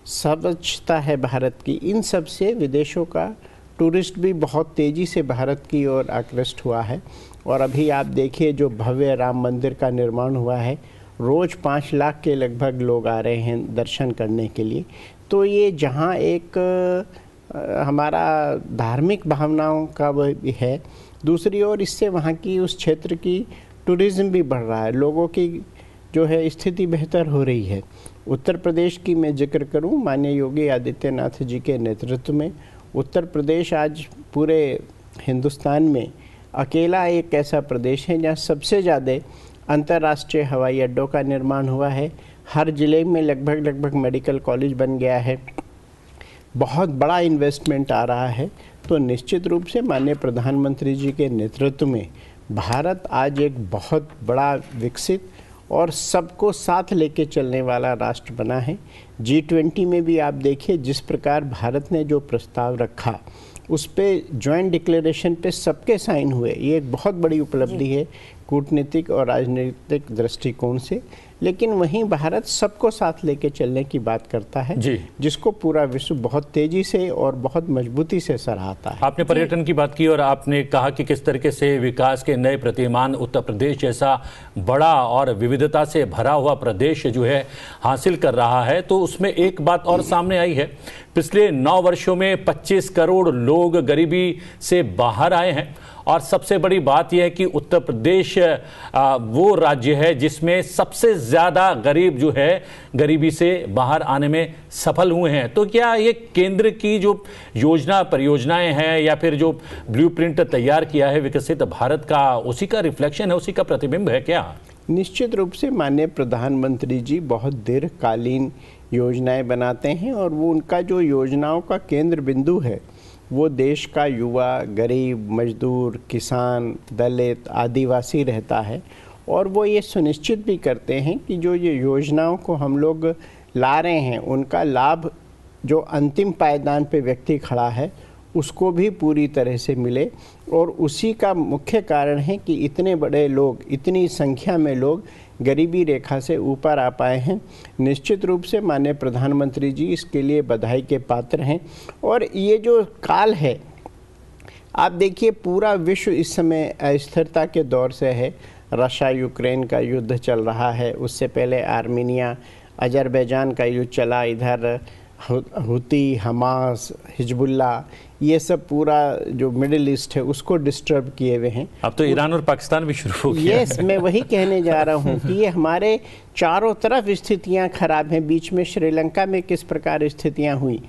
स्वच्छता है भारत की, इन सब से विदेशों का टूरिस्ट भी बहुत तेज़ी से भारत की ओर आकृष्ट हुआ है। और अभी आप देखिए जो भव्य राम मंदिर का निर्माण हुआ है, रोज़ 5 लाख के लगभग लोग आ रहे हैं दर्शन करने के लिए। तो ये जहाँ एक हमारा धार्मिक भावनाओं का भी है, दूसरी ओर इससे वहाँ की उस क्षेत्र की टूरिज़्म भी बढ़ रहा है, लोगों की जो है स्थिति बेहतर हो रही है। उत्तर प्रदेश की मैं जिक्र करूँ, माननीय योगी आदित्यनाथ जी के नेतृत्व में उत्तर प्रदेश आज पूरे हिंदुस्तान में अकेला एक ऐसा प्रदेश है जहाँ सबसे ज़्यादा अंतर्राष्ट्रीय हवाई अड्डों का निर्माण हुआ है। हर ज़िले में लगभग मेडिकल कॉलेज बन गया है, बहुत बड़ा इन्वेस्टमेंट आ रहा है। तो निश्चित रूप से माननीय प्रधानमंत्री जी के नेतृत्व में भारत आज एक बहुत बड़ा विकसित और सबको साथ लेके चलने वाला राष्ट्र बना है। G20 में भी आप देखिए जिस प्रकार भारत ने जो प्रस्ताव रखा, उस पे जॉइंट डिक्लेरेशन पे सबके साइन हुए, ये एक बहुत बड़ी उपलब्धि है कूटनीतिक और राजनीतिक दृष्टिकोण से। लेकिन वहीं भारत सबको साथ लेके चलने की बात करता है, जिसको पूरा विश्व बहुत तेजी से और बहुत मजबूती से सराहता है। आपने पर्यटन की बात की और आपने कहा कि किस तरीके से विकास के नए प्रतिमान उत्तर प्रदेश जैसा बड़ा और विविधता से भरा हुआ प्रदेश जो है हासिल कर रहा है। तो उसमें एक बात और सामने आई है, पिछले 9 वर्षों में 25 करोड़ लोग गरीबी से बाहर आए हैं। और सबसे बड़ी बात यह है कि उत्तर प्रदेश वो राज्य है जिसमें सबसे ज़्यादा गरीब जो है गरीबी से बाहर आने में सफल हुए हैं। तो क्या ये केंद्र की जो परियोजनाएं हैं या फिर जो ब्लूप्रिंट तैयार किया है विकसित भारत का, उसी का रिफ्लेक्शन है, उसी का प्रतिबिंब है क्या? निश्चित रूप से माननीय प्रधानमंत्री जी बहुत दीर्घकालीन योजनाएं बनाते हैं और वो उनका जो योजनाओं का केंद्र बिंदु है वो देश का युवा, गरीब, मजदूर, किसान, दलित, आदिवासी रहता है। और वो ये सुनिश्चित भी करते हैं कि जो ये योजनाओं को हम लोग ला रहे हैं उनका लाभ जो अंतिम पायदान पे व्यक्ति खड़ा है उसको भी पूरी तरह से मिले। और उसी का मुख्य कारण है कि इतने बड़े लोग, इतनी संख्या में लोग गरीबी रेखा से ऊपर आ पाए हैं। निश्चित रूप से माननीय प्रधानमंत्री जी इसके लिए बधाई के पात्र हैं। और ये जो काल है, आप देखिए पूरा विश्व इस समय अस्थिरता के दौर से है। रशिया यूक्रेन का युद्ध चल रहा है, उससे पहले आर्मीनिया अजरबैजान का युद्ध चला, इधर हुती, हमास, हिजबुल्ला, ये सब पूरा जो मिडिल ईस्ट है उसको डिस्टर्ब किए हुए हैं। अब तो ईरान और पाकिस्तान भी शुरू हो गया। यस, मैं वही कहने जा रहा हूँ कि ये हमारे चारों तरफ स्थितियाँ खराब हैं। बीच में श्रीलंका में किस प्रकार स्थितियाँ हुई,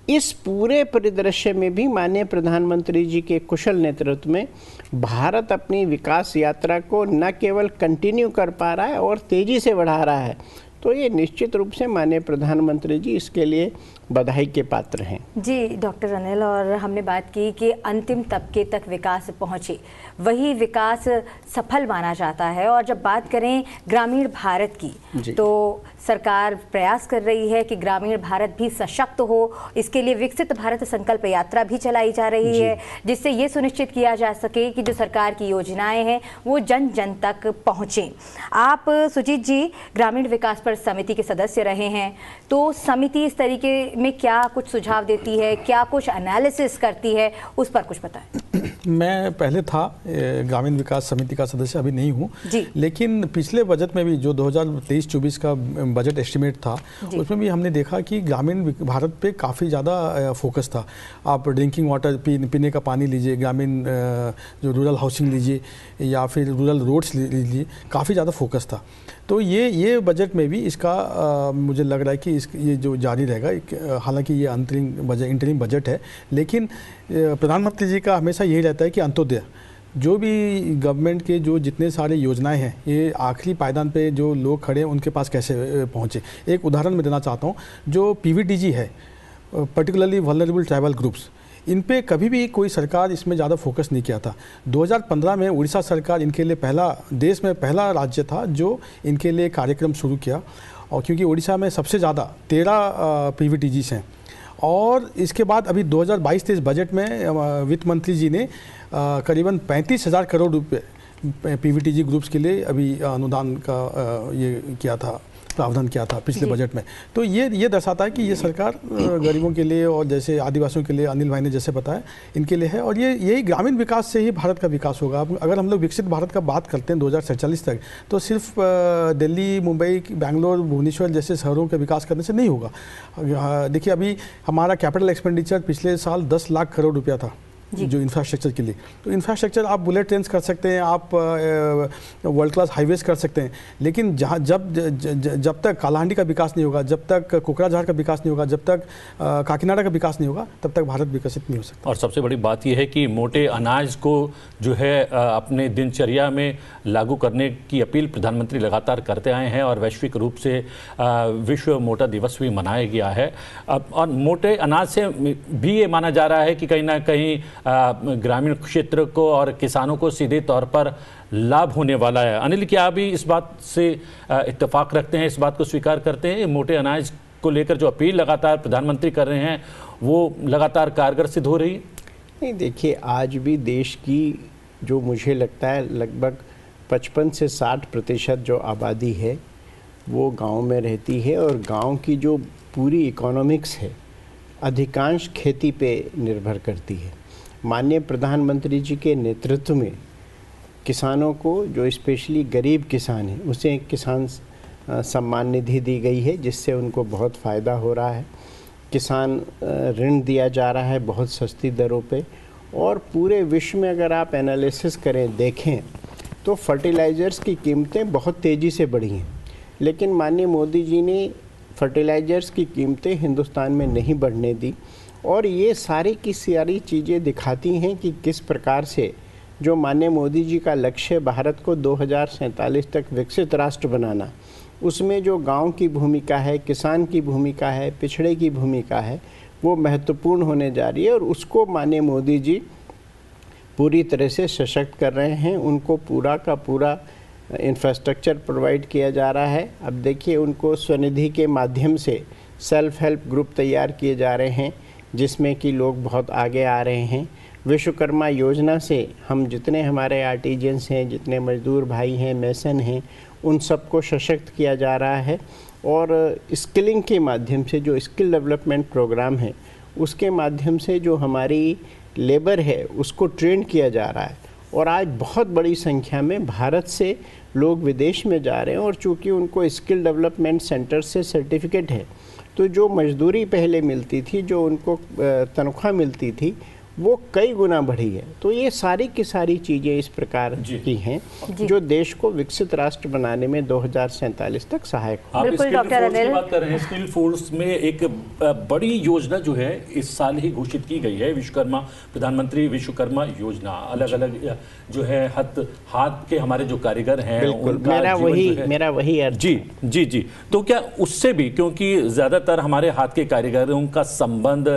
इस पूरे परिदृश्य में भी माननीय प्रधानमंत्री जी के कुशल नेतृत्व में भारत अपनी विकास यात्रा को न केवल कंटिन्यू कर पा रहा है और तेज़ी से बढ़ा रहा है। तो ये निश्चित रूप से माननीय प्रधानमंत्री जी इसके लिए बधाई के पात्र हैं। जी डॉक्टर अनिल, और हमने बात की कि अंतिम तबके तक विकास पहुंचे, वही विकास सफल माना जाता है। और जब बात करें ग्रामीण भारत की, तो सरकार प्रयास कर रही है कि ग्रामीण भारत भी सशक्त हो। इसके लिए विकसित भारत संकल्प यात्रा भी चलाई जा रही है, जिससे ये सुनिश्चित किया जा सके कि जो सरकार की योजनाएं हैं वो जन जन तक पहुँचें। आप सुजीत जी ग्रामीण विकास पर समिति के सदस्य रहे हैं, तो समिति इस तरीके में क्या कुछ सुझाव देती है, क्या कुछ एनालिसिस करती है, उस पर कुछ बताएं। मैं पहले था ग्रामीण विकास समिति का सदस्य, अभी नहीं हूँ, लेकिन पिछले बजट में भी जो 2023-24 का बजट एस्टिमेट था उसमें भी हमने देखा कि ग्रामीण भारत पे काफ़ी ज़्यादा फोकस था। आप ड्रिंकिंग वाटर पीने का पानी लीजिए, ग्रामीण जो रूरल हाउसिंग लीजिए या फिर रूरल रोड्स लीजिए, काफ़ी ज़्यादा फोकस था। तो ये बजट में भी इसका मुझे लग रहा है कि ये जो जारी रहेगा। हालांकि ये इंटरिम बजट है, लेकिन प्रधानमंत्री जी का हमेशा यही रहता है कि अंत्योदय, जो भी गवर्नमेंट के जो जितने सारे योजनाएं हैं, ये आखिरी पायदान पे जो लोग खड़े हैं उनके पास कैसे पहुँचे। एक उदाहरण मैं देना चाहता हूँ, जो PVTG है, पर्टिकुलरली वल्नरेबल ट्राइबल ग्रुप्स, इन पे कभी भी कोई सरकार इसमें ज़्यादा फोकस नहीं किया था। 2015 में उड़ीसा सरकार इनके लिए देश में पहला राज्य था जो इनके लिए कार्यक्रम शुरू किया, और क्योंकि उड़ीसा में सबसे ज़्यादा 13 PVTGs हैं। और इसके बाद अभी 2022-23 बजट में वित्त मंत्री जी ने करीबन 35,000 करोड़ रुपए PVTG ग्रुप्स के लिए अभी अनुदान का ये किया था, प्रावधान किया था पिछले बजट में। तो ये दर्शाता है कि ये सरकार गरीबों के लिए और जैसे आदिवासियों के लिए, अनिल भाई ने जैसे बताया, इनके लिए है। और यही ग्रामीण विकास से ही भारत का विकास होगा। अगर हम लोग विकसित भारत का बात करते हैं 2047 तक, तो सिर्फ दिल्ली, मुंबई, बेंगलोर, भुवनेश्वर जैसे शहरों के विकास करने से नहीं होगा। देखिए अभी हमारा कैपिटल एक्सपेंडिचर पिछले साल 10 लाख करोड़ रुपया था जो इंफ्रास्ट्रक्चर के लिए। तो इंफ्रास्ट्रक्चर आप बुलेट ट्रेन्स कर सकते हैं, आप वर्ल्ड क्लास हाईवेज कर सकते हैं, लेकिन जब तक कालाहांडी का विकास नहीं होगा, जब तक कोकराझार का विकास नहीं होगा, जब तक काकीनाडा का विकास नहीं होगा, तब तक भारत विकसित नहीं हो सकता। और सबसे बड़ी बात यह है कि मोटे अनाज को जो है अपने दिनचर्या में लागू करने की अपील प्रधानमंत्री लगातार करते आए हैं, और वैश्विक रूप से विश्व मोटा दिवस भी मनाया गया है। और मोटे अनाज से भी ये माना जा रहा है कि कहीं ना कहीं ग्रामीण क्षेत्र को और किसानों को सीधे तौर पर लाभ होने वाला है। अनिल, क्या आप भी इस बात से इत्तेफाक रखते हैं, इस बात को स्वीकार करते हैं? मोटे अनाज को लेकर जो अपील लगातार प्रधानमंत्री कर रहे हैं वो लगातार कारगर सिद्ध हो रही है? नहीं, देखिए आज भी देश की जो मुझे लगता है लगभग 55 से 60% जो आबादी है वो गांव में रहती है, और गांव की जो पूरी इकोनॉमिक्स है अधिकांश खेती पे निर्भर करती है। माननीय प्रधानमंत्री जी के नेतृत्व में किसानों को, जो स्पेशली गरीब किसान हैं, उसे एक किसान सम्मान निधि दी गई है, जिससे उनको बहुत फ़ायदा हो रहा है। किसान ऋण दिया जा रहा है बहुत सस्ती दरों पे, और पूरे विश्व में अगर आप एनालिसिस करें, देखें, तो फर्टिलाइज़र्स की कीमतें बहुत तेज़ी से बढ़ी हैं, लेकिन माननीय मोदी जी ने फर्टिलाइज़र्स की कीमतें हिंदुस्तान में नहीं बढ़ने दी। और ये सारी की सारी चीज़ें दिखाती हैं कि किस प्रकार से जो माननीय मोदी जी का लक्ष्य भारत को 2047 तक विकसित राष्ट्र बनाना, उसमें जो गांव की भूमिका है, किसान की भूमिका है, पिछड़े की भूमिका है, वो महत्वपूर्ण होने जा रही है। और उसको माननीय मोदी जी पूरी तरह से सशक्त कर रहे हैं। उनको पूरा का पूरा इंफ्रास्ट्रक्चर प्रोवाइड किया जा रहा है। अब देखिए, उनको स्वनिधि के माध्यम से सेल्फ हेल्प ग्रुप तैयार किए जा रहे हैं, जिसमें कि लोग बहुत आगे आ रहे हैं। विश्वकर्मा योजना से हम जितने हमारे आर्टिजन्स हैं, जितने मजदूर भाई हैं, मेसन हैं, उन सबको सशक्त किया जा रहा है। और स्किलिंग के माध्यम से, जो स्किल डेवलपमेंट प्रोग्राम है, उसके माध्यम से जो हमारी लेबर है उसको ट्रेन किया जा रहा है। और आज बहुत बड़ी संख्या में भारत से लोग विदेश में जा रहे हैं, और चूँकि उनको स्किल डेवलपमेंट सेंटर से सर्टिफिकेट है, तो जो मजदूरी पहले मिलती थी, जो उनको तनख्वाह मिलती थी, वो कई गुना बढ़ी है। तो ये सारी की सारी चीज़ें इस प्रकार की हैं जो देश को विकसित राष्ट्र बनाने में 2047 तक सहायक हो। आप बिल्कुल स्किल डॉक्टर फोर्स की अनिल। बात कर रहे हैं। स्किल फोर्स में एक बड़ी योजना जो है इस साल ही घोषित की गई है, विश्वकर्मा, प्रधानमंत्री विश्वकर्मा योजना। अलग अलग जो है हाथ के हमारे जो कारीगर हैं बिल्कुल, उनका मेरा वही अर्थ जी जी जी। तो क्या उससे भी, क्योंकि ज्यादातर हमारे हाथ के कारीगरों का संबंध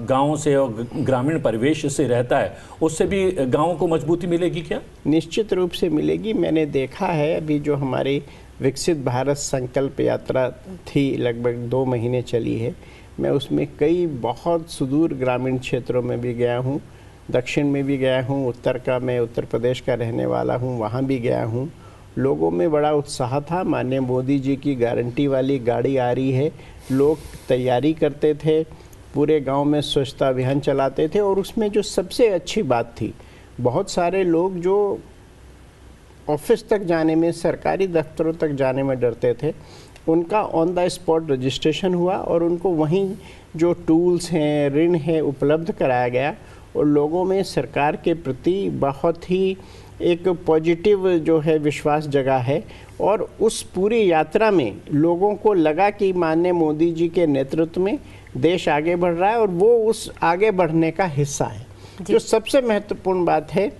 गांव से और ग्रामीण परिवेश से रहता है, उससे भी गांवों को मजबूती मिलेगी क्या? निश्चित रूप से मिलेगी। मैंने देखा है अभी जो हमारी विकसित भारत संकल्प यात्रा थी, लगभग 2 महीने चली है, मैं उसमें कई बहुत सुदूर ग्रामीण क्षेत्रों में भी गया हूँ, दक्षिण में भी गया हूँ, मैं उत्तर प्रदेश का रहने वाला हूँ, वहाँ भी गया हूँ। लोगों में बड़ा उत्साह था। माननीय मोदी जी की गारंटी वाली गाड़ी आ रही है, लोग तैयारी करते थे, पूरे गांव में स्वच्छता अभियान चलाते थे। और उसमें जो सबसे अच्छी बात थी, बहुत सारे लोग जो ऑफिस तक जाने में, सरकारी दफ्तरों तक जाने में डरते थे, उनका ऑन द स्पॉट रजिस्ट्रेशन हुआ और उनको वहीं जो टूल्स हैं, ऋण है, उपलब्ध कराया गया। और लोगों में सरकार के प्रति बहुत ही एक पॉजिटिव जो है विश्वास जगा है। और उस पूरी यात्रा में लोगों को लगा कि माननीय मोदी जी के नेतृत्व में देश आगे बढ़ रहा है और वो उस आगे बढ़ने का हिस्सा है। जो सबसे महत्वपूर्ण बात है,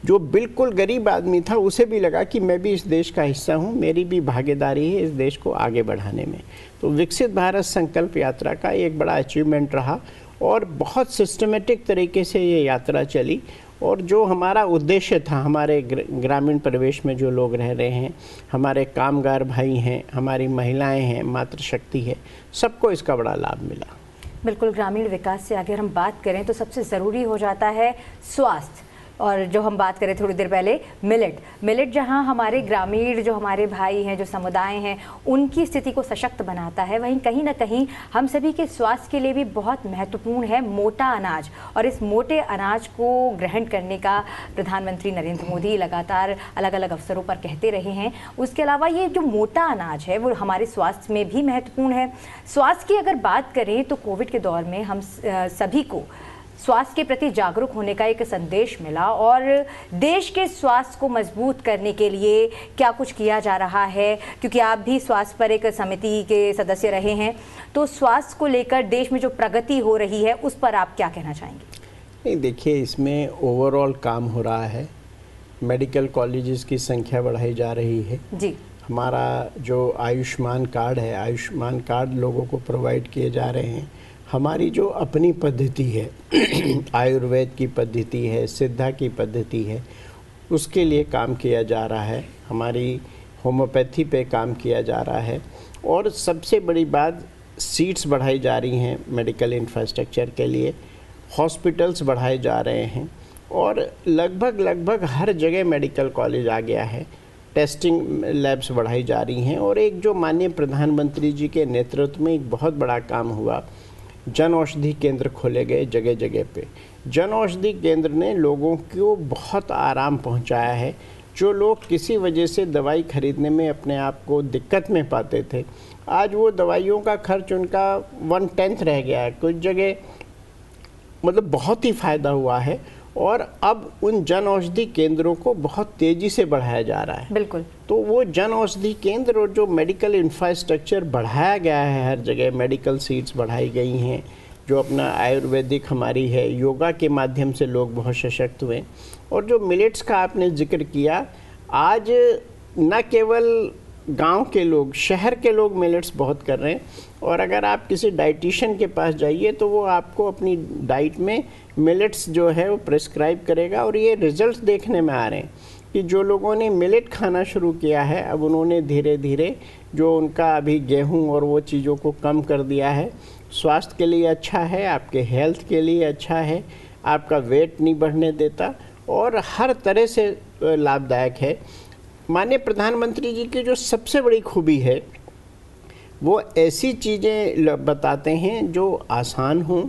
जो बिल्कुल गरीब आदमी था उसे भी लगा कि मैं भी इस देश का हिस्सा हूँ, मेरी भी भागीदारी है इस देश को आगे बढ़ाने में। तो विकसित भारत संकल्प यात्रा का एक बड़ा अचीवमेंट रहा और बहुत सिस्टमेटिक तरीके से ये यात्रा चली। और जो हमारा उद्देश्य था, हमारे ग्रामीण परिवेश में जो लोग रह रहे हैं, हमारे कामगार भाई हैं, हमारी महिलाएं हैं, मातृशक्ति है, सबको इसका बड़ा लाभ मिला। बिल्कुल, ग्रामीण विकास से अगर हम बात करें तो सबसे ज़रूरी हो जाता है स्वास्थ्य। और जो हम बात करें थोड़ी देर पहले, मिलेट जहां हमारे ग्रामीण जो हमारे भाई हैं, जो समुदाय हैं, उनकी स्थिति को सशक्त बनाता है, वहीं कहीं ना कहीं हम सभी के स्वास्थ्य के लिए भी बहुत महत्वपूर्ण है मोटा अनाज। और इस मोटे अनाज को ग्रहण करने का प्रधानमंत्री नरेंद्र मोदी लगातार अलग अलग अवसरों पर कहते रहे हैं। उसके अलावा ये जो मोटा अनाज है वो हमारे स्वास्थ्य में भी महत्वपूर्ण है। स्वास्थ्य की अगर बात करें तो कोविड के दौर में हम सभी को स्वास्थ्य के प्रति जागरूक होने का एक संदेश मिला। और देश के स्वास्थ्य को मजबूत करने के लिए क्या कुछ किया जा रहा है, क्योंकि आप भी स्वास्थ्य पर एक समिति के सदस्य रहे हैं, तो स्वास्थ्य को लेकर देश में जो प्रगति हो रही है उस पर आप क्या कहना चाहेंगे? नहीं, देखिए, इसमें ओवरऑल काम हो रहा है। मेडिकल कॉलेजेस की संख्या बढ़ाई जा रही है जी। हमारा जो आयुष्मान कार्ड है, आयुष्मान कार्ड लोगों को प्रोवाइड किए जा रहे हैं। हमारी जो अपनी पद्धति है आयुर्वेद की पद्धति है, सिद्धा की पद्धति है, उसके लिए काम किया जा रहा है। हमारी होम्योपैथी पे काम किया जा रहा है। और सबसे बड़ी बात, सीट्स बढ़ाई जा रही हैं मेडिकल इंफ्रास्ट्रक्चर के लिए, हॉस्पिटल्स बढ़ाए जा रहे हैं और लगभग हर जगह मेडिकल कॉलेज आ गया है। टेस्टिंग लैब्स बढ़ाई जा रही हैं। और एक जो माननीय प्रधानमंत्री जी के नेतृत्व में एक बहुत बड़ा काम हुआ, जन औषधि केंद्र खोले गए जगह जगह पे। जन औषधि केंद्र ने लोगों को बहुत आराम पहुंचाया है। जो लोग किसी वजह से दवाई खरीदने में अपने आप को दिक्कत में पाते थे, आज वो दवाइयों का खर्च उनका 1/10 रह गया है। कुछ जगह मतलब बहुत ही फ़ायदा हुआ है। और अब उन जन औषधि केंद्रों को बहुत तेज़ी से बढ़ाया जा रहा है। बिल्कुल। तो वो जन औषधि केंद्र और जो मेडिकल इंफ्रास्ट्रक्चर बढ़ाया गया है, हर जगह मेडिकल सीट्स बढ़ाई गई हैं, जो अपना आयुर्वेदिक हमारी है, योगा के माध्यम से लोग बहुत सशक्त हुए। और जो मिलेट्स का आपने जिक्र किया, आज न केवल गांव के लोग, शहर के लोग मिलेट्स बहुत कर रहे हैं। और अगर आप किसी डाइटिशियन के पास जाइए तो वो आपको अपनी डाइट में मिलेट्स जो है वो प्रिस्क्राइब करेगा। और ये रिजल्ट्स देखने में आ रहे हैं कि जो लोगों ने मिलेट खाना शुरू किया है, अब उन्होंने धीरे धीरे जो उनका अभी गेहूं और वो चीज़ों को कम कर दिया है। स्वास्थ्य के लिए अच्छा है, आपके हेल्थ के लिए अच्छा है, आपका वेट नहीं बढ़ने देता और हर तरह से लाभदायक है। माननीय प्रधानमंत्री जी की जो सबसे बड़ी खूबी है, वो ऐसी चीज़ें बताते हैं जो आसान हों,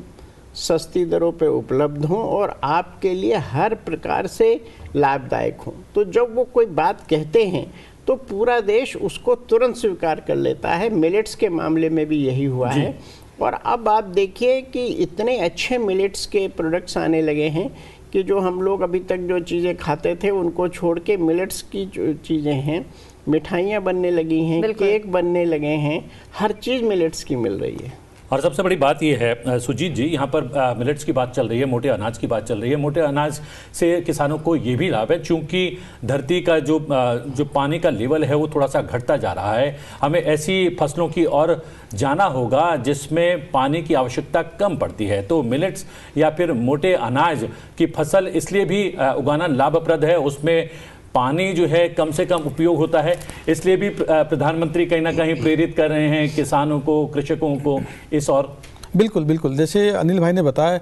सस्ती दरों पे उपलब्ध हों और आपके लिए हर प्रकार से लाभदायक हों। तो जब वो कोई बात कहते हैं तो पूरा देश उसको तुरंत स्वीकार कर लेता है। मिलेट्स के मामले में भी यही हुआ है। और अब आप देखिए कि इतने अच्छे मिलेट्स के प्रोडक्ट्स आने लगे हैं कि जो हम लोग अभी तक जो चीज़ें खाते थे उनको छोड़ के मिलेट्स की जो चीज़ें हैं, मिठाइयाँ बनने लगी हैं, केक बनने लगे हैं, हर चीज़ मिलेट्स की मिल रही है। और सबसे बड़ी बात यह है सुजीत जी, यहाँ पर मिलेट्स की बात चल रही है, मोटे अनाज की बात चल रही है। मोटे अनाज से किसानों को ये भी लाभ है, चूंकि धरती का जो पानी का लेवल है वो थोड़ा सा घटता जा रहा है। हमें ऐसी फसलों की और जाना होगा जिसमें पानी की आवश्यकता कम पड़ती है। तो मिलेट्स या फिर मोटे अनाज की फसल इसलिए भी उगाना लाभप्रद है, उसमें पानी जो है कम से कम उपयोग होता है, इसलिए भी प्रधानमंत्री कहीं ना कहीं प्रेरित कर रहे हैं किसानों को, कृषकों को इस और। बिल्कुल बिल्कुल, जैसे अनिल भाई ने बताया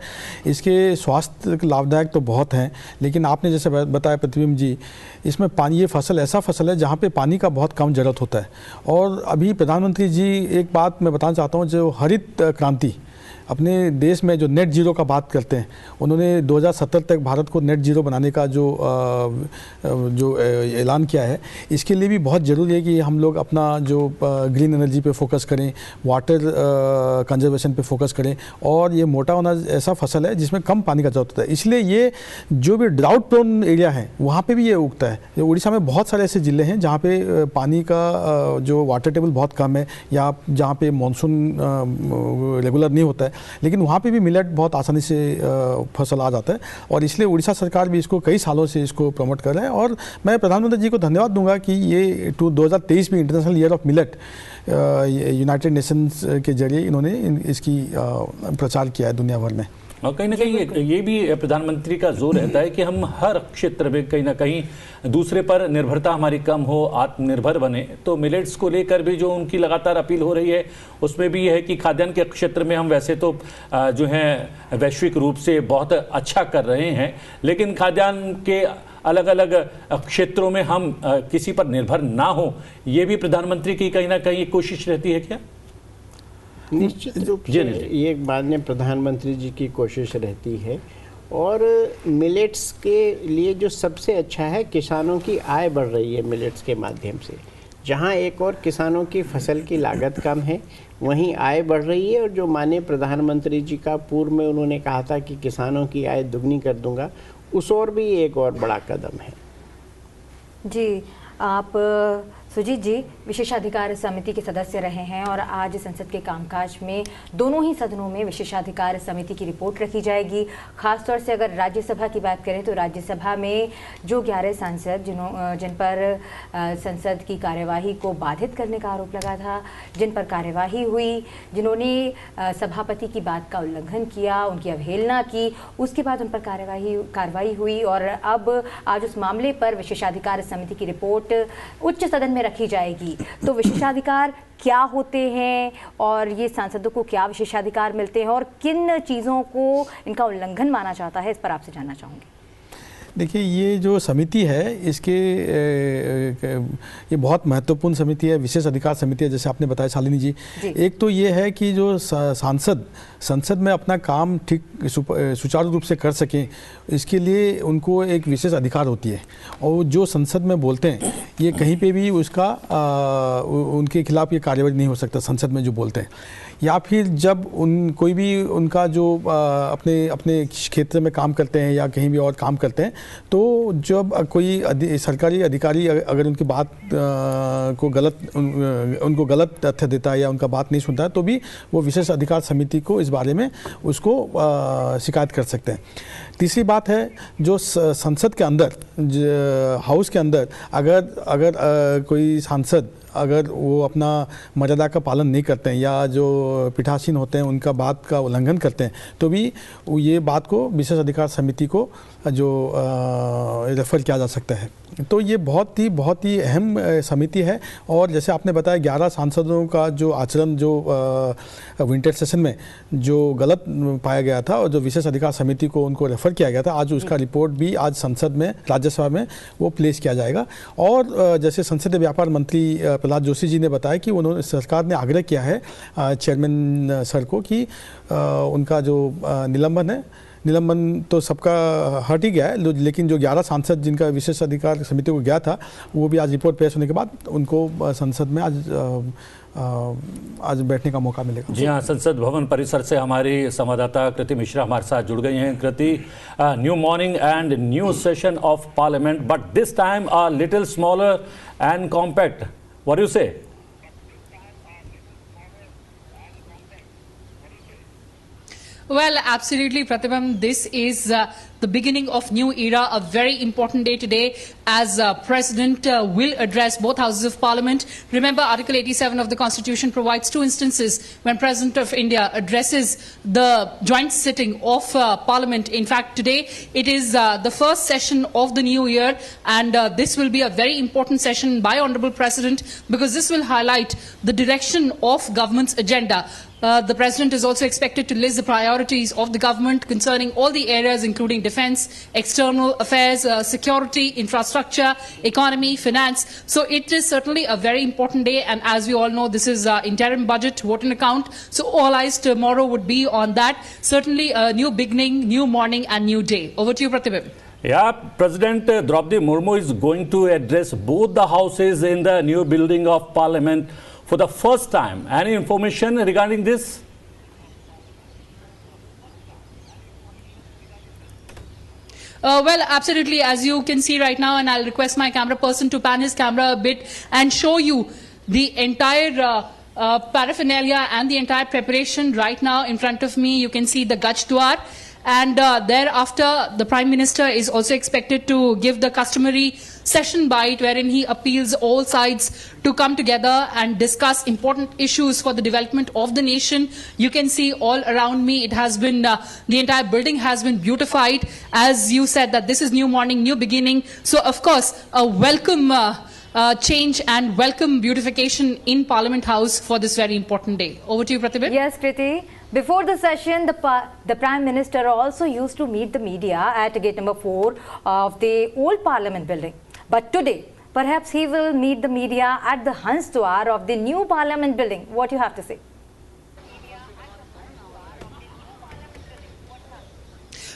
इसके स्वास्थ्य लाभदायक तो बहुत हैं, लेकिन आपने जैसे बताया प्रतिबिंब जी, इसमें पानी, ये फसल ऐसा फसल है जहाँ पे पानी का बहुत कम ज़रूरत होता है। और अभी प्रधानमंत्री जी, एक बात मैं बताना चाहता हूँ, जो हरित क्रांति अपने देश में जो नेट जीरो का बात करते हैं, उन्होंने 2070 तक भारत को नेट जीरो बनाने का जो ऐलान किया है, इसके लिए भी बहुत ज़रूरी है कि हम लोग अपना जो ग्रीन एनर्जी पे फोकस करें, वाटर कंजर्वेशन पे फोकस करें। और ये मोटा अनाज ऐसा फसल है जिसमें कम पानी का ज़रूरत होता है, इसलिए ये जो भी ड्राउट प्रोन एरिया है वहाँ पर भी ये उगता है। उड़ीसा में बहुत सारे ऐसे ज़िले हैं जहाँ पे पानी का जो वाटर टेबल बहुत कम है, या जहाँ पे मानसून रेगुलर नहीं होता है, लेकिन वहाँ पे भी मिलेट बहुत आसानी से फसल आ जाता है। और इसलिए उड़ीसा सरकार भी इसको कई सालों से इसको प्रमोट कर रहे हैं। और मैं प्रधानमंत्री जी को धन्यवाद दूंगा कि ये 2023 में international year of millet United Nations के जरिए इन्होंने इसकी प्रचार किया है दुनिया भर में। और कहीं ना कहीं ये भी प्रधानमंत्री का जोर रहता है कि हम हर क्षेत्र में कहीं ना कहीं दूसरे पर निर्भरता हमारी कम हो, आत्मनिर्भर बने। तो मिलेट्स को लेकर भी जो उनकी लगातार अपील हो रही है, उसमें भी यह है कि खाद्यान्न के क्षेत्र में हम वैसे तो जो है वैश्विक रूप से बहुत अच्छा कर रहे हैं, लेकिन खाद्यान्न के अलग अलग क्षेत्रों में हम किसी पर निर्भर ना हो, ये भी प्रधानमंत्री की कहीं ना कहीं कोशिश रहती है क्या? निश्चित रूप से ये माननीय प्रधानमंत्री जी की कोशिश रहती है। और मिलेट्स के लिए जो सबसे अच्छा है, किसानों की आय बढ़ रही है मिलेट्स के माध्यम से। जहां एक और किसानों की फसल की लागत कम है, वहीं आय बढ़ रही है। और जो माननीय प्रधानमंत्री जी का पूर्व में उन्होंने कहा था कि किसानों की आय दुगनी कर दूंगा, उस और भी एक और बड़ा कदम है। जी, आप सुजीत जी विशेषाधिकार समिति के सदस्य रहे हैं और आज संसद के कामकाज में दोनों ही सदनों में विशेषाधिकार समिति की रिपोर्ट रखी जाएगी। खासतौर से अगर राज्यसभा की बात करें तो राज्यसभा में जो 11 सांसद जिन पर संसद की कार्यवाही को बाधित करने का आरोप लगा था, जिन पर कार्यवाही हुई, जिन्होंने सभापति की बात का उल्लंघन किया, उनकी अवहेलना की, उसके बाद उन पर कार्रवाई हुई। और अब आज उस मामले पर विशेषाधिकार समिति की रिपोर्ट उच्च सदन में रखी जाएगी। तो विशेषाधिकार क्या होते हैं और ये सांसदों को क्या विशेषाधिकार मिलते हैं और किन चीज़ों को इनका उल्लंघन माना जाता है, इस पर आपसे जानना चाहूँगी। देखिए, ये जो समिति है इसके ये बहुत महत्वपूर्ण समिति है, विशेष अधिकार समिति है, जैसे आपने बताया शालिनी जी। एक तो ये है कि जो सांसद संसद में अपना काम ठीक सुचारू रूप से कर सकें, इसके लिए उनको एक विशेष अधिकार होती है। और जो संसद में बोलते हैं, ये कहीं पे भी उसका उनके खिलाफ ये कार्रवाई नहीं हो सकता संसद में जो बोलते हैं। या फिर जब कोई भी उनका जो अपने क्षेत्र में काम करते हैं या कहीं भी और काम करते हैं, तो जब कोई सरकारी अधिकारी अगर उनकी बात उनको गलत तथ्य देता है या उनका बात नहीं सुनता है, तो भी वो विशेष अधिकार समिति को इस बारे में उसको शिकायत कर सकते हैं। तीसरी बात है, जो संसद के अंदर, हाउस के अंदर अगर कोई सांसद अगर वो अपना मर्यादा का पालन नहीं करते हैं या जो पीठासीन होते हैं उनका बात का उल्लंघन करते हैं, तो भी ये बात को विशेष अधिकार समिति को जो रेफर किया जा सकता है। तो ये बहुत ही अहम समिति है। और जैसे आपने बताया 11 सांसदों का जो आचरण जो विंटर सेशन में जो गलत पाया गया था और जो विशेष अधिकार समिति को उनको रेफर किया गया था, आज उसका रिपोर्ट भी आज संसद में, राज्यसभा में वो प्लेस किया जाएगा। और जैसे संसदीय व्यापार मंत्री प्रहलाद जोशी जी ने बताया कि उन्होंने, सरकार ने आग्रह किया है चेयरमैन सर को कि उनका जो निलंबन तो सबका हट ही गया है, लेकिन जो 11 सांसद जिनका विशेष अधिकार समिति को गया था, वो भी आज रिपोर्ट पेश होने के बाद उनको संसद में आज आज बैठने का मौका मिलेगा। जी हाँ, संसद भवन परिसर से हमारी संवाददाता कृति मिश्रा हमारे साथ जुड़ गई हैं। Kriti, new morning and new session of parliament, but this time a little smaller and compact, what you say? Well, absolutely, Pratibam. This is the beginning of new era, a very important day today as President will address both houses of Parliament. Remember, Article 87 of the Constitution provides two instances when President of India addresses the joint sitting of Parliament. In fact, today it is the first session of the new year, and this will be a very important session by Honourable President because this will highlight the direction of government's agenda. The President is also expected to list the priorities of the government concerning all the areas including defence, external affairs, security, infrastructure, economy, finance. So it is certainly a very important day, and as we all know, this is interim budget, vote and account. So all eyes tomorrow would be on that. Certainly a new beginning, new morning and new day. Over to you, Pratibha. Yeah, President Draupadi Murmu is going to address both the houses in the new building of Parliament for the first time. Any information regarding this? Well, absolutely, as you can see right now, and I'll request my camera person to pan his camera a bit and show you the entire paraphernalia and the entire preparation right now in front of me. You can see the Gaj Dwar. And thereafter, the Prime Minister is also expected to give the customary session bite wherein he appeals all sides to come together and discuss important issues for the development of the nation. You can see all around me, it has been, the entire building has been beautified. As you said that this is new morning, new beginning. So, of course, a welcome change and welcome beautification in Parliament House for this very important day. Over to you, Pratibha. Yes, Kriti. Before the session, the Prime Minister also used to meet the media at gate number 4 of the old Parliament building. But today, perhaps he will meet the media at the Hans Dwar of the new Parliament building. What do you have to say?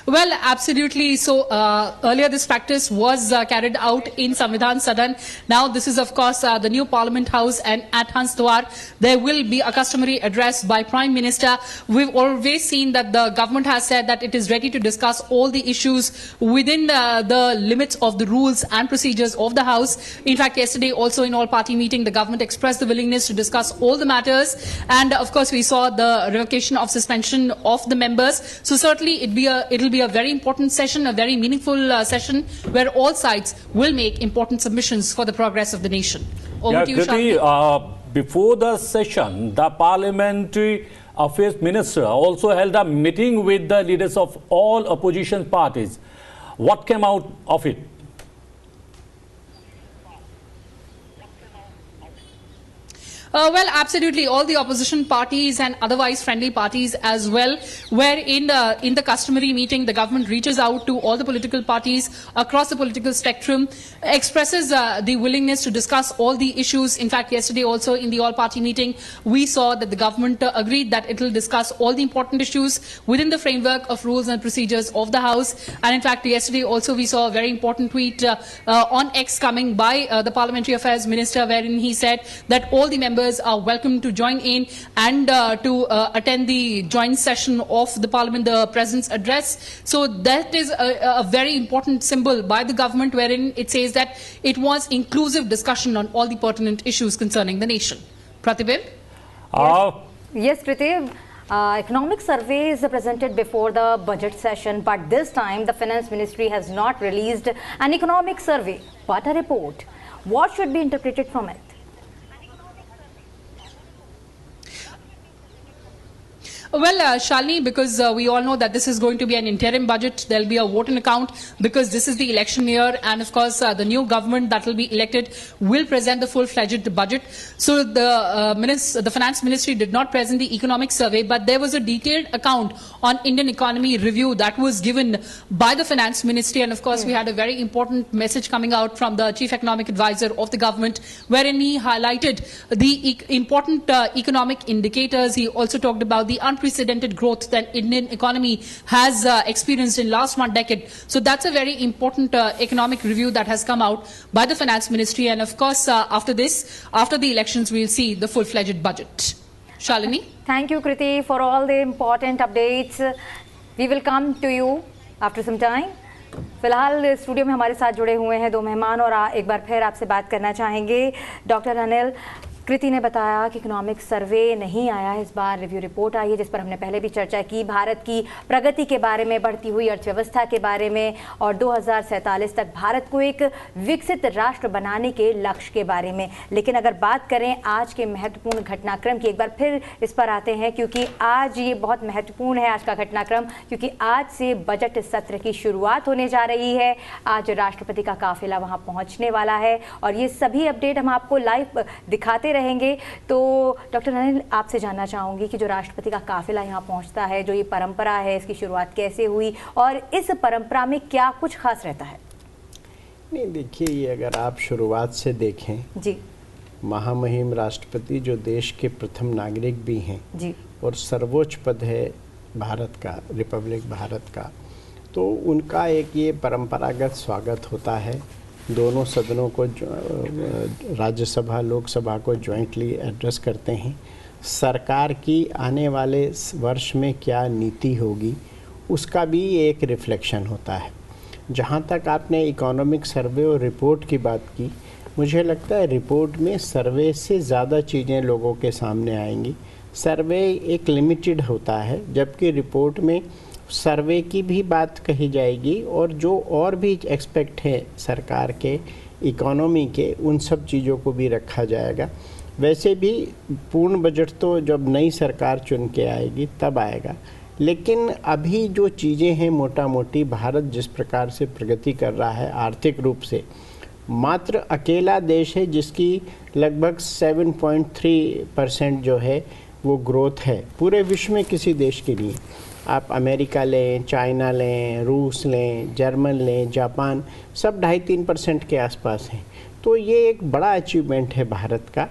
Well, absolutely. So earlier this practice was carried out in Samvidhan Sadan. Now this is of course the new Parliament House, and at Hans Dwar there will be a customary address by Prime Minister. We've always seen that the government has said that it is ready to discuss all the issues within the limits of the rules and procedures of the House. In fact, yesterday also in all party meeting the government expressed the willingness to discuss all the matters, and of course we saw the revocation of suspension of the members. So certainly it'll be a very important session, a very meaningful session where all sides will make important submissions for the progress of the nation. Over to you, Kriti, before the session, the Parliamentary Affairs Minister also held a meeting with the leaders of all opposition parties. What came out of it? Well, absolutely. All the opposition parties and otherwise friendly parties as well, where in the customary meeting, the government reaches out to all the political parties across the political spectrum, expresses the willingness to discuss all the issues. In fact, yesterday also in the all-party meeting, we saw that the government agreed that it will discuss all the important issues within the framework of rules and procedures of the House. And in fact, yesterday also we saw a very important tweet on X coming by the Parliamentary Affairs Minister, wherein he said that all the members are welcome to join in and to attend the joint session of the Parliament, the President's address. So that is a very important symbol by the government, wherein it says that it was inclusive discussion on all the pertinent issues concerning the nation. Pratibha? Yes, Kriti. Economic survey is presented before the budget session, but this time the Finance Ministry has not released an economic survey, but a report. What should be interpreted from it? Well, Shalini, because we all know that this is going to be an interim budget, there will be a vote in account because this is the election year, and of course the new government that will be elected will present the full-fledged budget. So the Finance Ministry did not present the economic survey, but there was a detailed account on Indian economy review that was given by the Finance Ministry, and of course we had a very important message coming out from the Chief Economic Advisor of the government, wherein he highlighted the important economic indicators. He also talked about the unprecedented unprecedented growth that Indian economy has experienced in last 1 decade. So that's a very important economic review that has come out by the Finance Ministry. And of course, after the elections, we'll see the full-fledged budget. Shalini? Thank you, Kriti, for all the important updates. We will come to you after some time. फिलहाल studio में हमारे साथ जुड़े हुए हैं दो मेहमान और एक बार फिर आपसे बात करना चाहेंगे। डॉक्टर अनिल, कृति ने बताया कि इकोनॉमिक सर्वे नहीं आया, इस बार रिव्यू रिपोर्ट आई है जिस पर हमने पहले भी चर्चा की, भारत की प्रगति के बारे में, बढ़ती हुई अर्थव्यवस्था के बारे में और 2047 तक भारत को एक विकसित राष्ट्र बनाने के लक्ष्य के बारे में। लेकिन अगर बात करें आज के महत्वपूर्ण घटनाक्रम की, एक बार फिर इस पर आते हैं क्योंकि आज ये बहुत महत्वपूर्ण है आज का घटनाक्रम, क्योंकि आज से बजट सत्र की शुरुआत होने जा रही है। आज राष्ट्रपति का काफिला वहाँ पहुँचने वाला है और ये सभी अपडेट हम आपको लाइव दिखाते रहेंगे। तो डॉक्टर अनिल, आपसे जानना चाहूंगी कि जो राष्ट्रपति का काफिला यहाँ पहुँचता है, जो ये परंपरा है, इसकी शुरुआत कैसे हुई और इस परंपरा में क्या कुछ खास रहता है? नहीं, देखिए, ये अगर आप शुरुआत से देखें जी, महामहिम राष्ट्रपति जो देश के प्रथम नागरिक भी हैं जी, और सर्वोच्च पद है भारत का, रिपब्लिक भारत का, तो उनका एक ये परंपरागत स्वागत होता है। दोनों सदनों को, राज्यसभा लोकसभा को जॉइंटली एड्रेस करते हैं। सरकार की आने वाले वर्ष में क्या नीति होगी उसका भी एक रिफ्लेक्शन होता है। जहाँ तक आपने इकोनॉमिक सर्वे और रिपोर्ट की बात की, मुझे लगता है रिपोर्ट में सर्वे से ज़्यादा चीज़ें लोगों के सामने आएंगी। सर्वे एक लिमिटेड होता है, जबकि रिपोर्ट में सर्वे की भी बात कही जाएगी और जो और भी एक्सपेक्ट है सरकार के, इकोनॉमी के, उन सब चीज़ों को भी रखा जाएगा। वैसे भी पूर्ण बजट तो जब नई सरकार चुन के आएगी तब आएगा, लेकिन अभी जो चीज़ें हैं मोटा मोटी, भारत जिस प्रकार से प्रगति कर रहा है आर्थिक रूप से, मात्र अकेला देश है जिसकी लगभग 7.3% जो है वो ग्रोथ है। पूरे विश्व में किसी देश के लिए, आप अमेरिका लें, चाइना लें, रूस लें, जर्मन लें, जापान, सब 2.5-3% के आसपास हैं। तो ये एक बड़ा अचीवमेंट है भारत का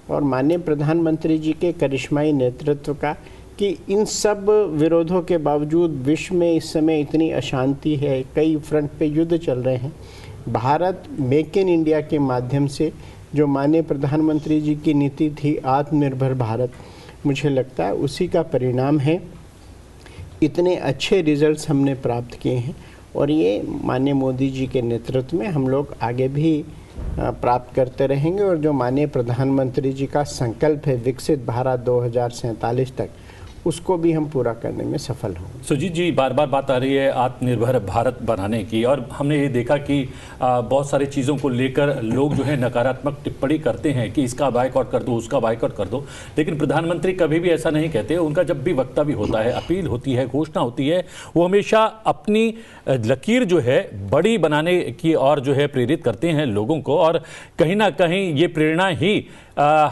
और माननीय प्रधानमंत्री जी के करिश्माई नेतृत्व का कि इन सब विरोधों के बावजूद विश्व में इस समय इतनी अशांति है, कई फ्रंट पे युद्ध चल रहे हैं। भारत मेक इन इंडिया के माध्यम से जो माननीय प्रधानमंत्री जी की नीति थी आत्मनिर्भर भारत, मुझे लगता है उसी का परिणाम है। इतने अच्छे रिजल्ट्स हमने प्राप्त किए हैं और ये माननीय मोदी जी के नेतृत्व में हम लोग आगे भी प्राप्त करते रहेंगे और जो माननीय प्रधानमंत्री जी का संकल्प है विकसित भारत 2047 तक, उसको भी हम पूरा करने में सफल होंगे। सुजीत जी, बार बार बात आ रही है आत्मनिर्भर भारत बनाने की और हमने ये देखा कि बहुत सारी चीज़ों को लेकर लोग जो है नकारात्मक टिप्पणी करते हैं कि इसका बायकॉट कर दो, उसका बायकॉट कर दो, लेकिन प्रधानमंत्री कभी भी ऐसा नहीं कहते। उनका जब भी वक्तव्य होता है, अपील होती है, घोषणा होती है, वो हमेशा अपनी लकीर जो है बड़ी बनाने की और जो है प्रेरित करते हैं लोगों को और कहीं ना कहीं ये प्रेरणा ही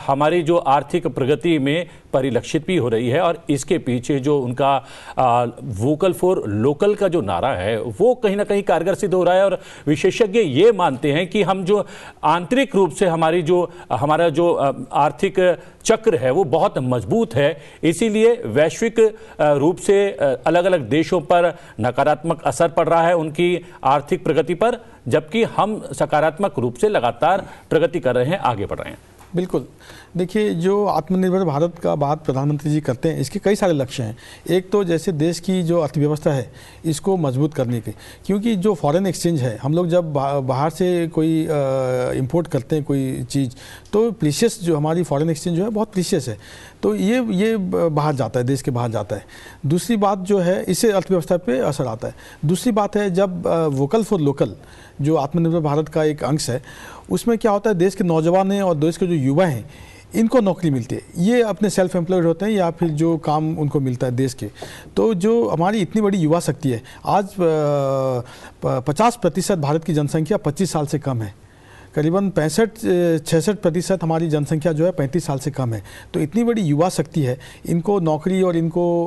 हमारी जो आर्थिक प्रगति में परिलक्षित भी हो रही है और इसके पीछे जो उनका वोकल फॉर लोकल का जो नारा है वो कहीं ना कहीं कारगर सिद्ध हो रहा है। और विशेषज्ञ ये मानते हैं कि हम जो आंतरिक रूप से हमारा जो आर्थिक चक्र है वो बहुत मजबूत है, इसीलिए वैश्विक रूप से अलग अलग देशों पर नकारात्मक असर पड़ रहा है उनकी आर्थिक प्रगति पर, जबकि हम सकारात्मक रूप से लगातार प्रगति कर रहे हैं, आगे बढ़ रहे हैं। बिल्कुल, देखिए, जो आत्मनिर्भर भारत का बात प्रधानमंत्री जी करते हैं, इसके कई सारे लक्ष्य हैं। एक तो जैसे देश की जो अर्थव्यवस्था है इसको मजबूत करने के, क्योंकि जो फॉरेन एक्सचेंज है, हम लोग जब बाहर से कोई इंपोर्ट करते हैं कोई चीज़, तो प्रीशियस जो हमारी फॉरेन एक्सचेंज जो है बहुत प्रीशियस है, तो ये बाहर जाता है, देश के बाहर जाता है। दूसरी बात जो है, इससे अर्थव्यवस्था पे असर आता है। दूसरी बात है, जब वोकल फॉर लोकल जो आत्मनिर्भर भारत का एक अंश है, उसमें क्या होता है, देश के नौजवान हैं और देश के जो युवा हैं इनको नौकरी मिलती है, ये अपने सेल्फ एम्प्लॉयड होते हैं या फिर जो काम उनको मिलता है देश के। तो जो हमारी इतनी बड़ी युवा शक्ति है, आज 50% भारत की जनसंख्या 25 साल से कम है। करीबन 65-66% हमारी जनसंख्या जो है 35 साल से कम है। तो इतनी बड़ी युवा शक्ति है, इनको नौकरी और इनको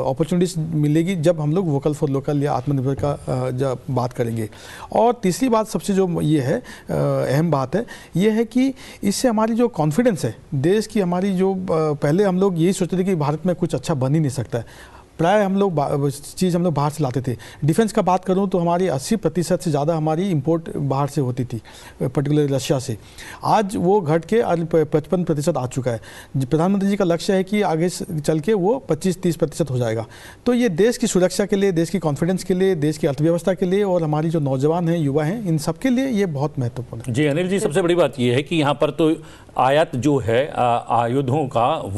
अपॉर्चुनिटीज मिलेगी जब हम लोग वोकल फॉर लोकल या आत्मनिर्भर का जब बात करेंगे। और तीसरी बात सबसे जो ये है अहम बात है, ये है कि इससे हमारी जो कॉन्फिडेंस है देश की, हमारी जो पहले हम लोग यही सोचते थे कि भारत में कुछ अच्छा बन ही नहीं सकता है, प्राय हम लोग चीज़ हम लोग बाहर से लाते थे। डिफेंस का बात करूं तो हमारी 80% से ज़्यादा हमारी इंपोर्ट बाहर से होती थी, पर्टिकुलर रशिया से। आज वो घट के 55% आ चुका है। प्रधानमंत्री जी का लक्ष्य है कि आगे चल के वो 25-30% हो जाएगा। तो ये देश की सुरक्षा के लिए, देश की कॉन्फिडेंस के लिए, देश की अर्थव्यवस्था के लिए और हमारी जो नौजवान हैं, युवा हैं, इन सब के लिए ये बहुत महत्वपूर्ण है। जी अनिल जी, सबसे बड़ी बात ये है कि यहाँ पर तो आयात जो है आयुधों का